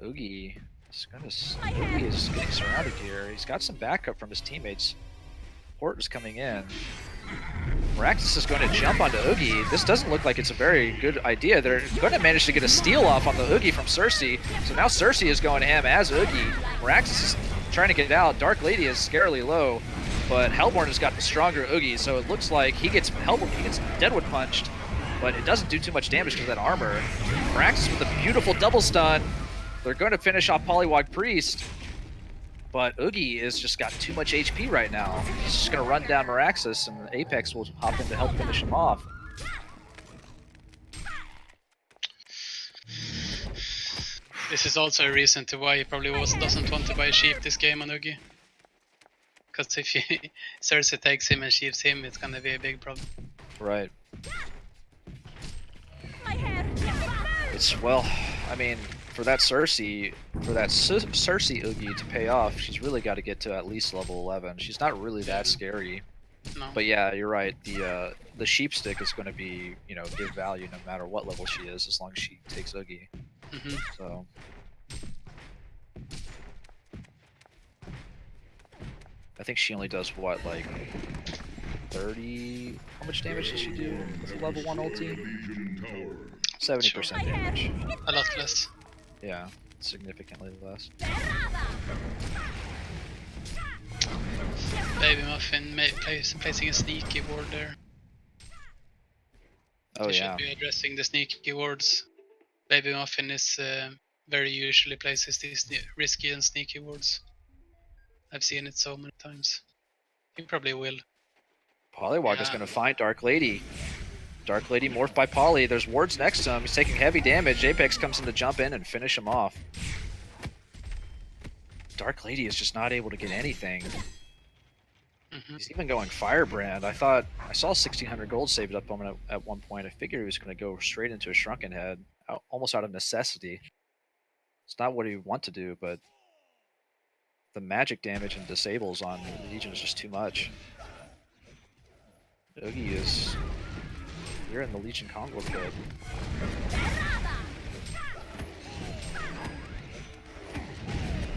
Oogie is Oogie is getting surrounded here. He's got some backup from his teammates. Port is coming in. Meraxis is going to jump onto Oogie. This doesn't look like it's a very good idea. They're going to manage to get a steal off on the Oogie from Cersei. So now Cersei is going ham as Oogie. Meraxis is trying to get it out. Dark Lady is scarily low, but Hellborn has got the stronger Oogie. So it looks like he gets Deadwood punched, but it doesn't do too much damage because of that armor. Meraxis with a beautiful double stun. They're going to finish off Polywog Priest, but Oogie has just got too much HP right now. He's just going to run down Meraxis, and Apex will hop in to help finish him off.
This is also a reason to why he probably doesn't want to buy sheep this game on Oogie. Because if Cersei takes him and sheeps him, it's gonna be a big problem.
Right.
My head.
It's, well, I mean, for that Cersei Oogie to pay off, she's really got to get to at least level 11. She's not really that scary.
No.
But yeah, you're right. The sheep stick is going to be, give value no matter what level she is, as long as she takes Oogie.
Hmm.
So I think she only does what, like 30? How much damage does she do with level 1 ulti?
Legion Tower.
70% damage.
A lot less.
Yeah, significantly less.
Baby Muffin placing a sneaky ward there.
Oh
They
yeah.
should be addressing the sneaky wards. Baby Muffin is very usually places these risky and sneaky wards. I've seen it so many times. He probably will.
Polywog is
Yeah.
going to find Dark Lady. Dark Lady morphed by Poly. There's wards next to him. He's taking heavy damage. Apex comes in to jump in and finish him off. Dark Lady is just not able to get anything.
Hmm.
He's even going Firebrand. I saw 1,600 gold saved up on him at one point. I figured he was going to go straight into a Shrunken Head, almost out of necessity. It's not what he would want to do, but the magic damage and disables on Legion is just too much. Oogie is... You're in the Legion Congo pit.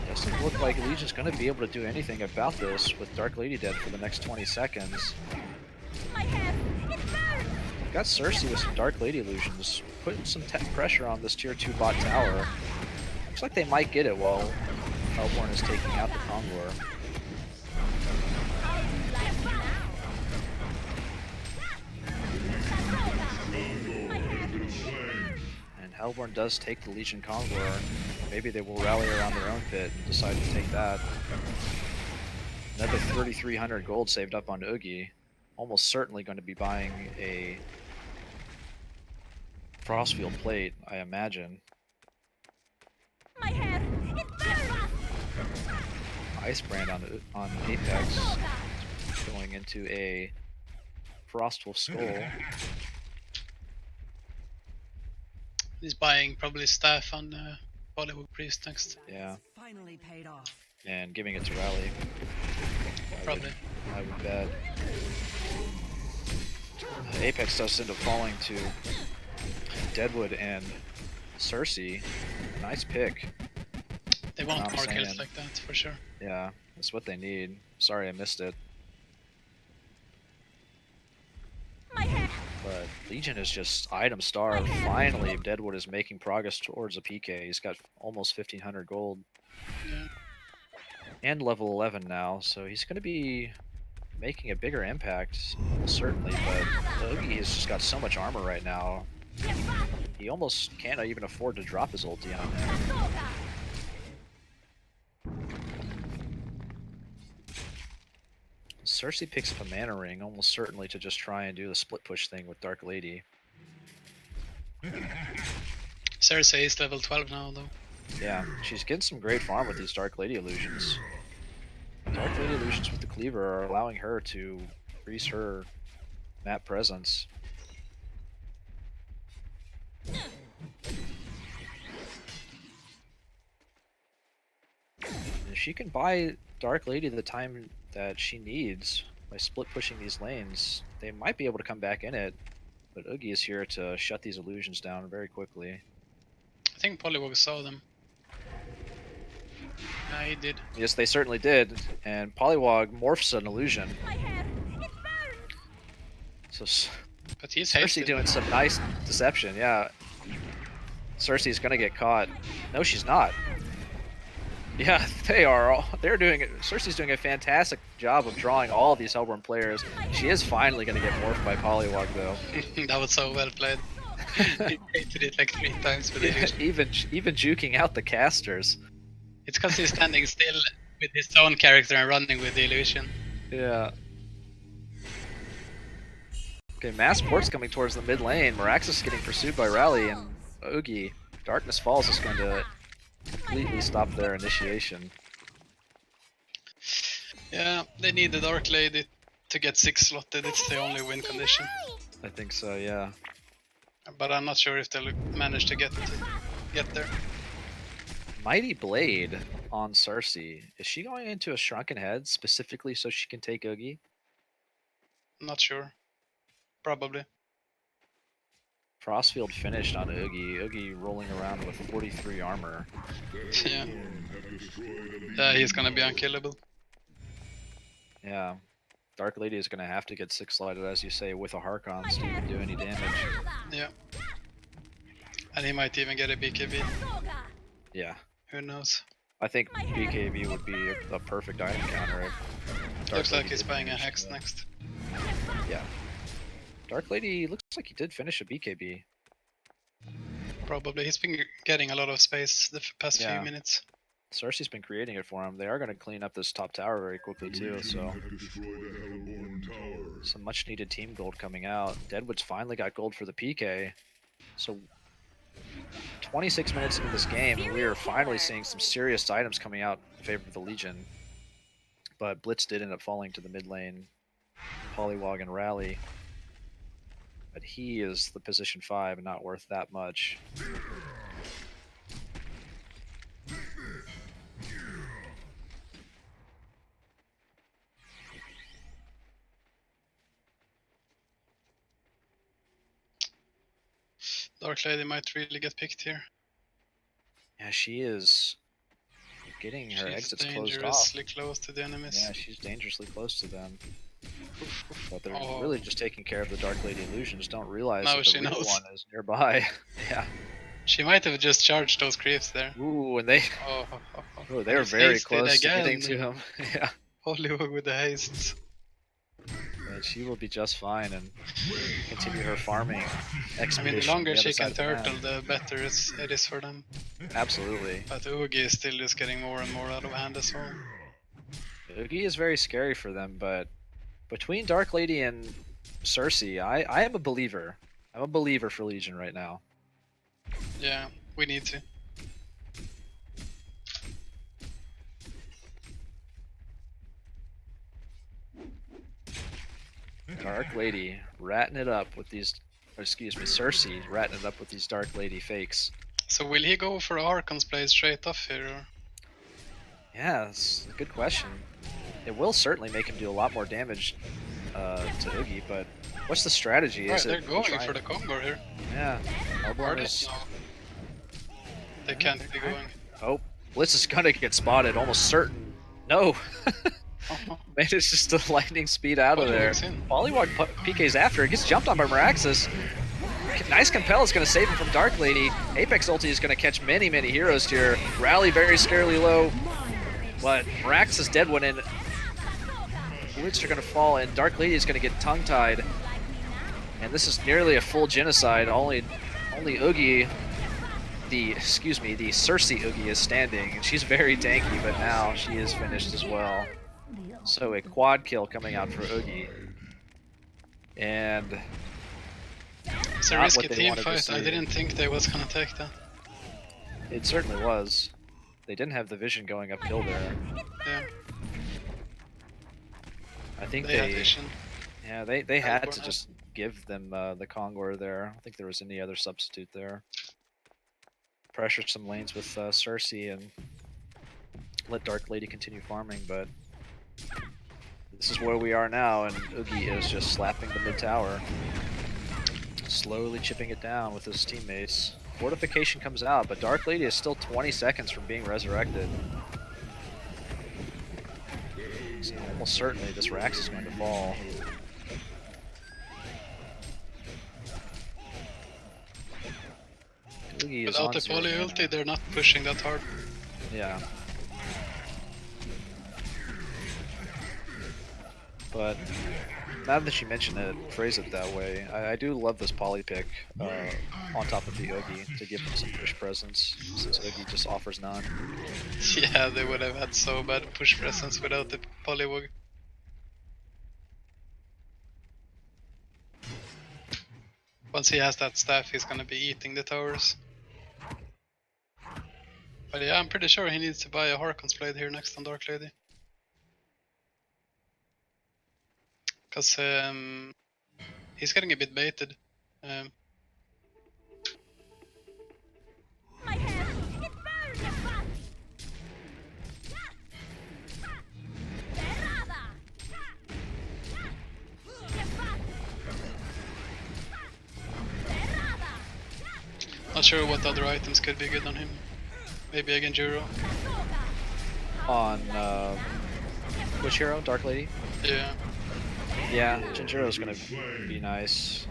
Doesn't look like Legion's going to be able to do anything about this with Dark Lady dead for the next 20 seconds.
My head. It burns.
Got Cersei with some Dark Lady illusions, putting some pressure on this tier 2 bot tower. Looks like they might get it while Hellborn is taking out the Conglor. And Hellborn does take the Legion Conglor. Maybe they will rally around their own pit and decide to take that. Another 3,300 gold saved up on Oogie. Almost certainly going to be buying a Frostfield plate, I imagine.
My head. It burns.
Ice Brand on Apex, going into a Frostwolf Skull.
He's buying probably staff on Bollywood Priest next.
Yeah,
Finally paid off.
and giving it to Rally.
Probably.
I would bet. Apex does end up falling to Deadwood and Cersei. Nice pick.
They want more
Namsayin.
kills like that for sure.
Yeah, that's what they need. Sorry I missed it.
My head.
But Legion is just item starved. Finally, Deadwood is making progress towards a PK. He's got almost 1,500 gold.
Yeah.
And level 11 now, so he's going to be making a bigger impact, certainly, but Oogie has just got so much armor right now. He almost can't even afford to drop his ulti on there. Cersei picks up a mana ring, almost certainly to just try and do the split push thing with Dark Lady.
Cersei is level 12 now, though.
Yeah, she's getting some great farm with these Dark Lady illusions. Dark Lady illusions with the cleaver are allowing her to increase her map presence. If she can buy Dark Lady the time that she needs by split pushing these lanes, they might be able to come back in it. But Oogie is here to shut these illusions down very quickly.
I think Polywog saw them. Yeah, he did.
Yes, they certainly did. And Polywog morphs an illusion. So
But he's
Cersei
hasted.
doing some nice deception, yeah. Cersei's gonna get caught. No, she's not. Yeah, they're doing it. Cersei's doing a fantastic job of drawing all of these Hellborn players. She is finally gonna get morphed by Polywog though.
That was so well played. He baited it like 3 times with the
Yeah,
illusion.
even juking out the casters.
It's because he's standing still with his own character and running with the illusion.
Yeah. Okay, Mass Port's coming towards the mid lane. Meraxis is getting pursued by Rally, and Oogie. Darkness Falls is going to completely stop their initiation.
Yeah, they need the Dark Lady to get 6 slotted. It's the only win condition.
I think so, yeah.
But I'm not sure if they'll manage to get there.
Mighty Blade on Cersei. Is she going into a Shrunken Head specifically so she can take Oogie?
I'm not sure. Probably.
Frostfield finished on Oogie. Oogie rolling around with 43 armor.
Yeah. Yeah, he's gonna be unkillable.
Yeah. Dark Lady is going to have to get 6-slotted, as you say, with a Harkons to even do any damage.
Yeah. And he might even get a BKB.
Yeah.
Who knows?
I think BKB would be a perfect item counter if Dark
Looks like
Lady
he's
did
buying a
finish
Hex
that.
next.
Yeah. Dark Lady looks like he did finish a BKB.
Probably. He's been getting a lot of space the past
Yeah.
few minutes.
Cersei's been creating it for him. They are going to clean up this top tower very quickly too, so some much needed team gold coming out. Deadwood's finally got gold for the PK. So 26 minutes into this game, and we are finally seeing some serious items coming out in favor of the Legion. But Blitz did end up falling to the mid lane. Polywog and Rally. But he is the position 5 and not worth that much.
Dark Lady might really get picked here.
Yeah, she is getting her
She's
exits closed off.
dangerously close to the enemies.
Yeah, she's dangerously close to them. But they're
Oh.
really just taking care of the Dark Lady illusions. Don't realize
No,
that
she
the real
knows.
one is nearby. Yeah.
She might have just charged those creeps there.
Ooh, and they they're
He's
very
hasted
close to
again.
getting to him. Yeah.
Polywog with the hastes.
And she will be just fine and continue her farming
I
expedition.
mean, the longer
on the
she
other side
can
of the map.
turtle, the better it is for them.
Absolutely.
But Oogie is still just getting more and more out of hand as well.
Oogie is very scary for them, but between Dark Lady and Cersei, I am a believer. I'm a believer for Legion right now.
Yeah, we need to.
Dark Lady ratting it up with these, or excuse me, Cersei ratting it up with these Dark Lady fakes.
So will he go for Archon's play straight off here? Or?
Yeah, that's a good question. It will certainly make him do a lot more damage to Oogie, but what's the strategy?
Right,
Is
they're
it
going
try-
for the combo here.
Yeah,
Are
Hellborn
they?
is.
No. They can't be going.
Oh, Blitz is gonna get spotted, almost certain. No, manages to lightning speed out of there.
Polywog's in.
Polywog PK's after, gets jumped on by Meraxis. Nice Compel is going to save him from Dark Lady. Apex ulti is going to catch many, many heroes here. Rally very scarily low, but Meraxis Deadwood and Blitz are going to fall, and Dark Lady is going to get tongue-tied. And this is nearly a full genocide. Only only Oogie, the Cersei Oogie is standing, and she's very tanky, but now she is finished as well. So a quad kill coming out for Oogie. And
It's a
not
risky
what they
team
wanted to
fight. I
see.
didn't think they was gonna take that.
It certainly was. They didn't have the vision going uphill there.
Yeah,
I think
they had vision.
yeah, they had to
Hellborn
just give them the Kongor there. I don't think there was any other substitute there. Pressure some lanes with Cersei and let Dark Lady continue farming, but this is where we are now, and Oogie is just slapping the mid tower. Slowly chipping it down with his teammates. Fortification comes out, but Dark Lady is still 20 seconds from being resurrected. So almost certainly this Rax is going to fall. Oogie is
Without
on
the
zero
poly
mana.
ulti, they're not pushing that hard.
Yeah. But now that you mention it, phrase it that way, I do love this poly pick on top of the Oogie to give him some push presence, since Oogie just offers none.
Yeah, they would have had so bad push presence without the polywog. Once he has that staff, he's gonna be eating the towers. But yeah, I'm pretty sure he needs to buy a Harkon's blade here next on Dark Lady. Because he's getting a bit baited.
My hair, it burns! Cerrada! Cerrada!
Not sure what other items could be good on him. Maybe again Juro.
On which hero? Dark Lady?
Yeah.
Yeah, Jinjuro's gonna be nice.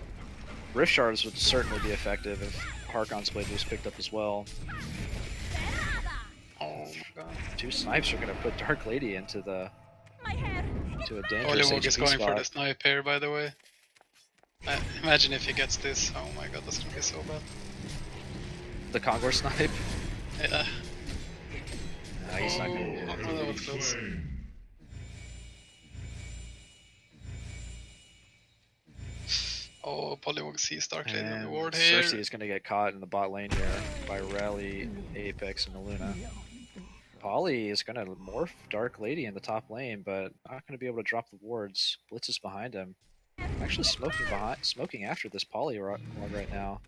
Rift Shards would certainly be effective if Harkon's blade was picked up as well.
Oh my god.
Two snipes are gonna put Dark Lady into a dangerous
Polywog is
HP
going for
spot.
the snipe here, by the way. Imagine if he gets this. Oh my god, that's gonna be so bad.
The Kongor snipe?
Yeah.
No, he's not gonna do it.
Oh, that was close. Oh, Polywog sees Dark Lady on the
And
ward here.
Cersei is gonna get caught in the bot lane here by Rally, Apex, and the Luna. Polly is gonna morph Dark Lady in the top lane, but not gonna be able to drop the wards. Blitz is behind him. Actually smoking after this Polly right now.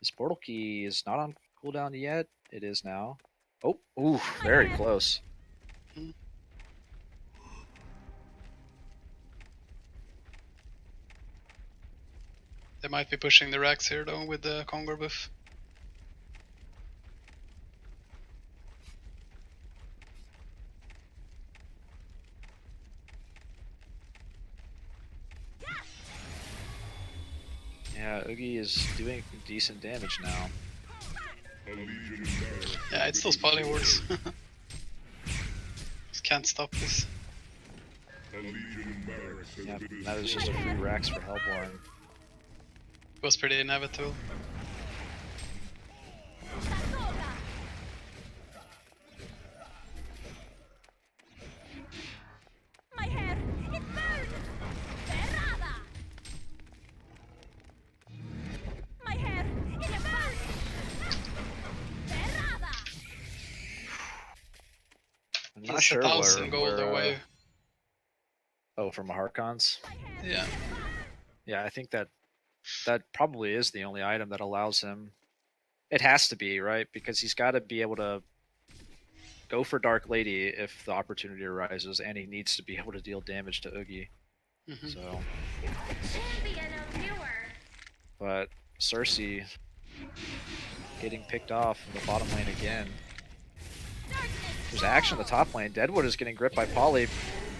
This portal key is not on cooldown yet. It is now. Oh, ooh, very close.
They might be pushing the racks here though with the Kongor buff.
Yeah, Oogie is doing decent damage now.
Yeah, it's those poly wards. Just can't stop this.
Yeah, that was just a free Rax for Hellborn.
It was pretty inevitable.
My hair, it burns! Cerrada! My hair, it burns! Cerrada!
I'm not
He's
sure
1,000 gold
where
away.
oh, from a Harkon's?
Yeah.
Yeah, I think that probably is the only item that allows him. It has to be, right? Because he's got to be able to go for Dark Lady if the opportunity arises, and he needs to be able to deal damage to Oogie. So, but Cersei getting picked off in the bottom lane again. There's action on the top lane. Deadwood is getting gripped by Polly.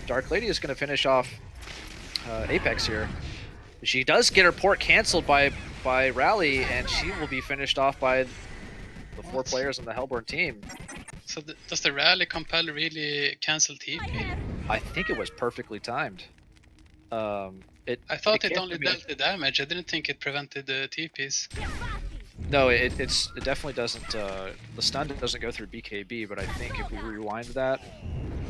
Dark Lady is going to finish off Apex here. She does get her port canceled by Rally, and she will be finished off by the 4 players on the Hellborn team.
So does the rally compel really cancel TP?
I think it was perfectly timed.
I thought it
can't
only
be-
dealt the damage. I didn't think it prevented the TPs.
No, it definitely doesn't. The stun doesn't go through BKB, but I think if we rewind that,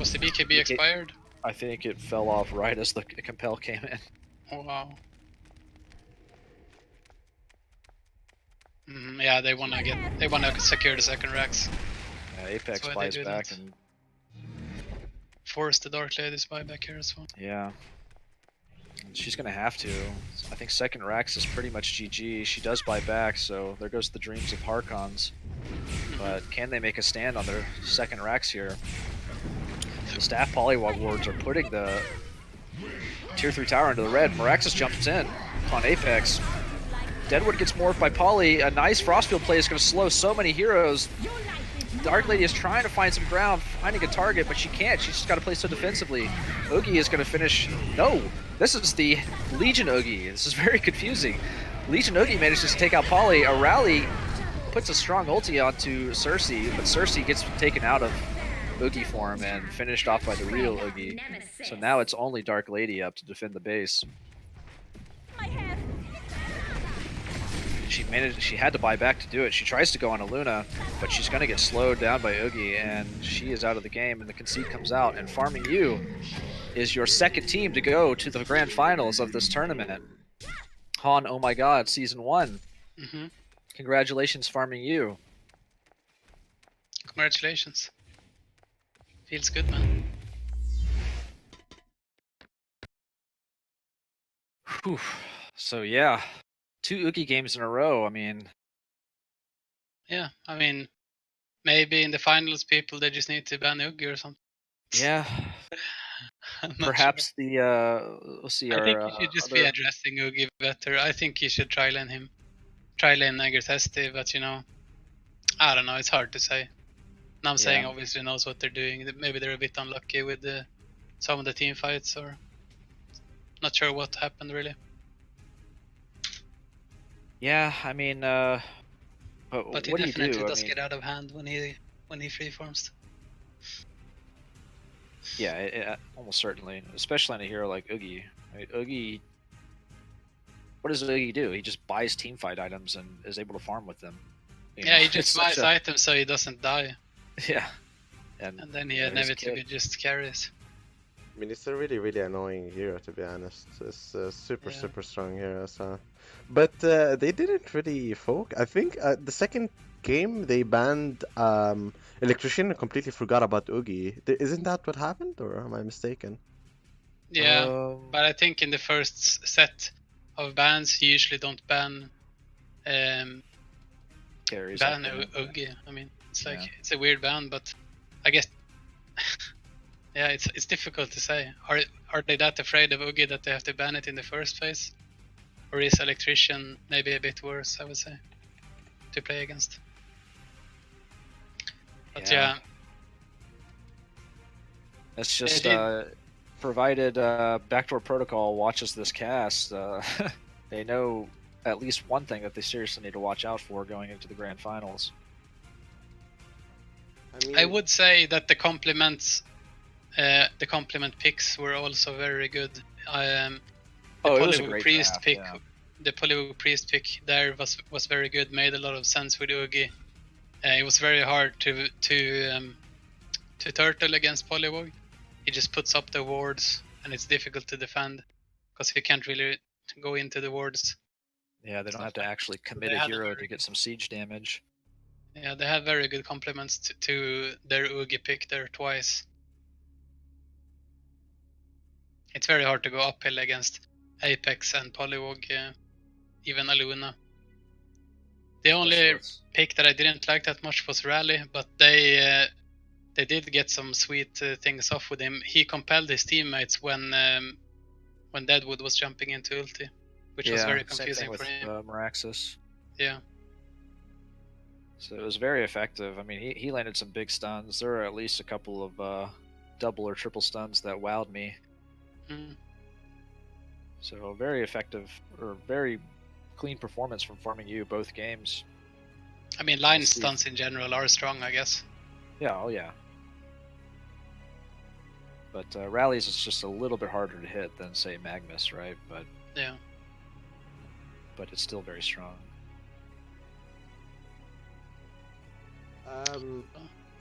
Was the BKB expired?
I think it fell off right as the compel came in.
Oh, wow. Yeah, they wanna secure the second racks.
Yeah, Apex
That's why
buys
they do
back,
that.
and
Force the Dark Lady's buyback here as well.
yeah, she's gonna have to. I think second racks is pretty much GG. She does buy back, so there goes the dreams of HoNs. But can they make a stand on their second racks here? The staff polywog wards are putting the tier 3 tower into the red. Meraxis jumps in on Apex. Deadwood gets morphed by Poly. A nice Frostfield play is going to slow so many heroes. Dark Lady is trying to find some ground, finding a target, but she can't. She's just got to play so defensively. Oogie is going to finish. No, this is the Legion Oogie. This is very confusing. Legion Oogie manages to take out Poly. A rally puts a strong ulti onto Cersei, but Cersei gets taken out of Oogie form and finished off by the real Oogie. So now it's only Dark Lady up to defend the base.
My hair.
She had to buy back to do it. She tries to go on a Luna, but she's going to get slowed down by Oogie, and she is out of the game, and the concede comes out. And Farming You is your second team to go to the grand finals of this tournament. HoN, oh my god, Season 1. Congratulations, Farming You.
Congratulations. Feels good, man.
Whew. So yeah, 2 Oogie games in a row. I mean,
Yeah, I mean, maybe in the finals, people they just need to ban Oogie or something.
yeah.
I'm not
Perhaps
sure.
the we'll see.
I
Our
think you should just be
other
addressing Oogie better. I think you should try lane him. Try lane Negertesti, but you know, I don't know. It's hard to say. Namsayin obviously knows what they're doing. Maybe they're a bit unlucky with some of the team fights, or not sure what happened really.
Yeah, I mean,
But
what
he
do you
definitely
do?
does
I mean,
get out of hand when he freeforms.
yeah, almost certainly, especially on a hero like Oogie. Right? Oogie, what does Oogie do? He just buys team fight items and is able to farm with them. You
Yeah,
know,
he just buys items so he doesn't die,
yeah,
and then he
there's a
inevitably
kid.
just carries.
I mean, it's a really, really annoying hero, to be honest. It's a super,
Yeah.
super strong hero. So, but they didn't really focus. I think the second game they banned Electrician and completely forgot about Oogie. Isn't that what happened, or am I mistaken?
Yeah, but I think in the first set of bans, you usually don't ban
carries
ban
like that.
Oogie. I mean, it's like it's a weird ban, but I guess yeah, it's difficult to say. Are they that afraid of Oogie that they have to ban it in the first place, or is Electrician maybe a bit worse? I would say to play against. But yeah,
That's just
they
provided Backdoor Protocol watches this cast. They know at least one thing that they seriously need to watch out for going into the grand finals.
I would say that the complement picks were also very good. The
it was a
Polywog
great
Priest
draft,
pick,
yeah.
the Polywog Priest pick there was very good. Made a lot of sense with Oogie. It was very hard to turtle against Polywog. He just puts up the wards, and it's difficult to defend because he can't really go into the wards.
Yeah, they don't have to actually commit
They
a
had a
hero
very
to get some siege damage.
Yeah, they had very good compliments to their Oogie pick there twice. It's very hard to go uphill against Apex and Polywog, even Aluna. The only pick that I didn't like that much was Rally, but they did get some sweet things off with him. He compelled his teammates when Deadwood was jumping into ulti, which was very confusing for him.
Meraxis.
Yeah.
So it was very effective. I mean, he landed some big stuns. There were at least a couple of double or triple stuns that wowed me. So very effective, or very clean performance from Farming You both games.
I mean, line stuns in general are strong, I guess.
Yeah, oh yeah. But rallies is just a little bit harder to hit than, say, Magnus, right? But
yeah.
But it's still very strong.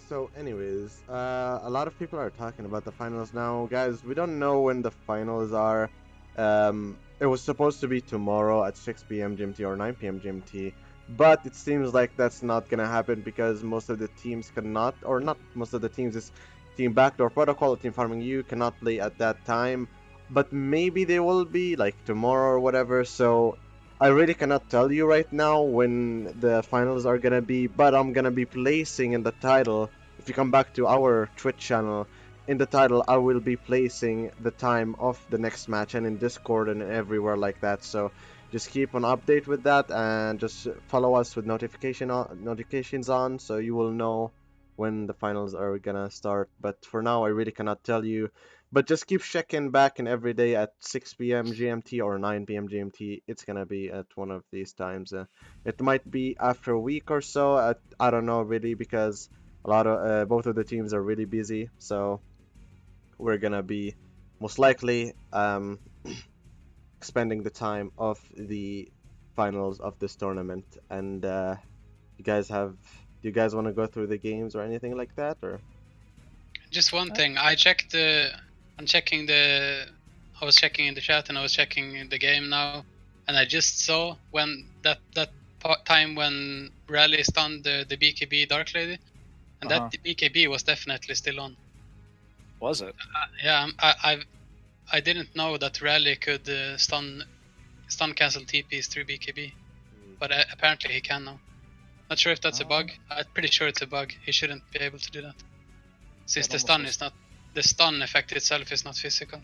So anyways, a lot of people are talking about the finals now. Guys, we don't know when the finals are. It was supposed to be tomorrow at 6 p.m. GMT or 9 p.m. GMT, but it seems like that's not gonna happen because most of the teams cannot, or not most of the teams, is Team Backdoor Protocol, Team Farming U cannot play at that time, but maybe they will be like tomorrow or whatever. So I really cannot tell you right now when the finals are gonna be, but I'm gonna be placing in the title. If you come back to our Twitch channel, in the title I will be placing the time of the next match, and in Discord and everywhere like that. So just keep on update with that and just follow us with notifications on, so you will know when the finals are gonna start. But for now, I really cannot tell you. But just keep checking back in every day at 6 p.m. GMT or 9 p.m. GMT. It's gonna be at one of these times. It might be after a week or so. I don't know really, because a lot of both of the teams are really busy. So we're gonna be most likely spending the time of the finals of this tournament. And do you guys want to go through the games or anything like that, or?
Just one thing. I was checking in the chat and I was checking the game now, and I just saw when that time when Rally stunned the BKB Dark Lady, and that BKB was definitely still on.
Was it?
Yeah, I didn't know that Rally could stun cancel TPs through BKB, but apparently he can now. Not sure if that's a bug. I'm pretty sure it's a bug. He shouldn't be able to do that, since the stun effect itself is not physical.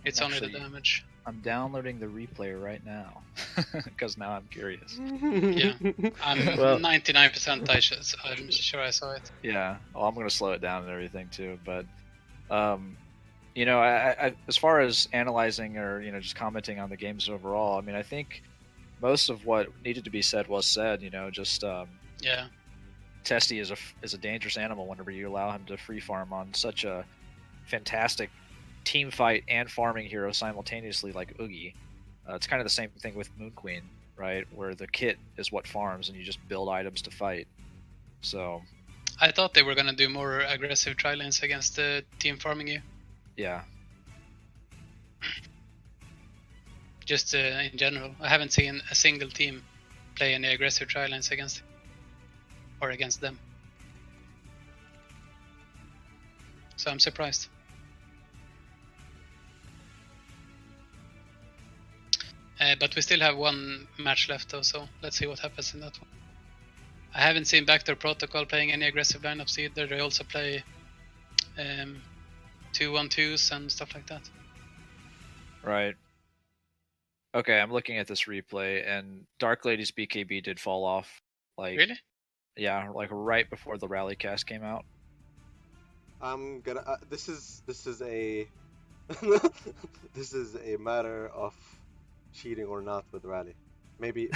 It's only the damage.
I'm downloading the replay right now because now I'm curious.
Yeah, I'm
Well-
99% I'm sure I saw it.
Yeah, well, I'm gonna slow it down and everything too. But, you know, I as far as analyzing or just commenting on the games overall, I mean, I think most of what needed to be said was said. Just
Yeah,
Testy is a dangerous animal whenever you allow him to free farm on such a fantastic team fight and farming hero simultaneously, like Oogie. It's kind of the same thing with Moon Queen, right? Where the kit is what farms and you just build items to fight. So
I thought they were gonna do more aggressive tri lanes against the team farming you.
yeah,
Just in general, I haven't seen a single team play any aggressive tri lanes against them. So I'm surprised. But we still have one match left though, so let's see what happens in that one. I haven't seen Backdoor Protocol playing any aggressive lineups either. They also play 2-1-2s and stuff like that.
right. Okay, I'm looking at this replay, and Dark Lady's BKB did fall off. Like,
Really?
yeah, like right before the rally cast came out.
I'm gonna. This is a this is a matter of cheating or not with Rally. Maybe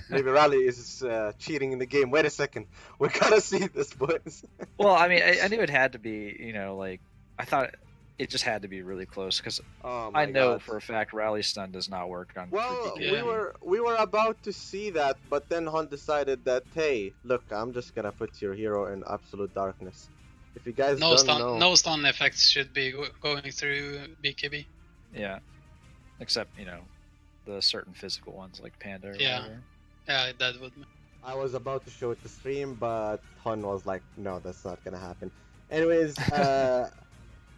Rally is cheating in the game. Wait a second, we gotta see this, boys.
Well, I mean, I knew it had to be, like, I thought it just had to be really close, because
Oh my
I know
God.
for a fact Rally Stun does not work on
Well,
free
Yeah.
BKB.
we were about to see that, but then HoN decided that, hey, look, I'm just gonna put your hero in absolute darkness. If you guys
No
don't know,
no stun effects should be going through BKB.
Yeah, except, the certain physical ones like Panda or
Yeah.
whatever.
Yeah, that would.
I was about to show it to stream, but HoN was like, no, that's not gonna happen. Anyways,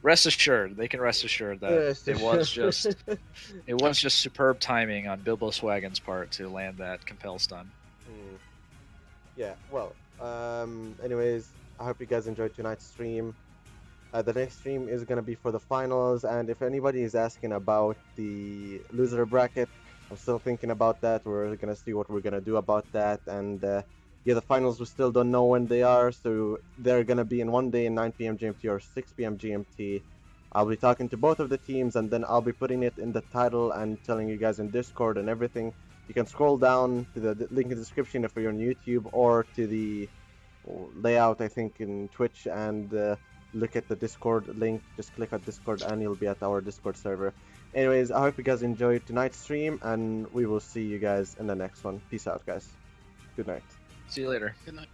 Rest assured, they can rest assured that
rest
it was
assured.
just superb timing on Bilbo Swaggon's part to land that compel stun.
Yeah, well, anyways, I hope you guys enjoyed tonight's stream. The next stream is gonna be for the finals, and if anybody is asking about the loser bracket, I'm still thinking about that. We're gonna see what we're gonna do about that, and yeah, the finals we still don't know when they are, so they're gonna be in one day in 9 p.m. GMT or 6 p.m. GMT. I'll be talking to both of the teams, and then I'll be putting it in the title and telling you guys in Discord and everything. You can scroll down to the link in the description if you're on YouTube, or to the layout, I think, in Twitch, and look at the Discord link. Just click on Discord and you'll be at our Discord server. Anyways, I hope you guys enjoyed tonight's stream, and we will see you guys in the next one. Peace out, guys. Good night.
See you later.
Good night.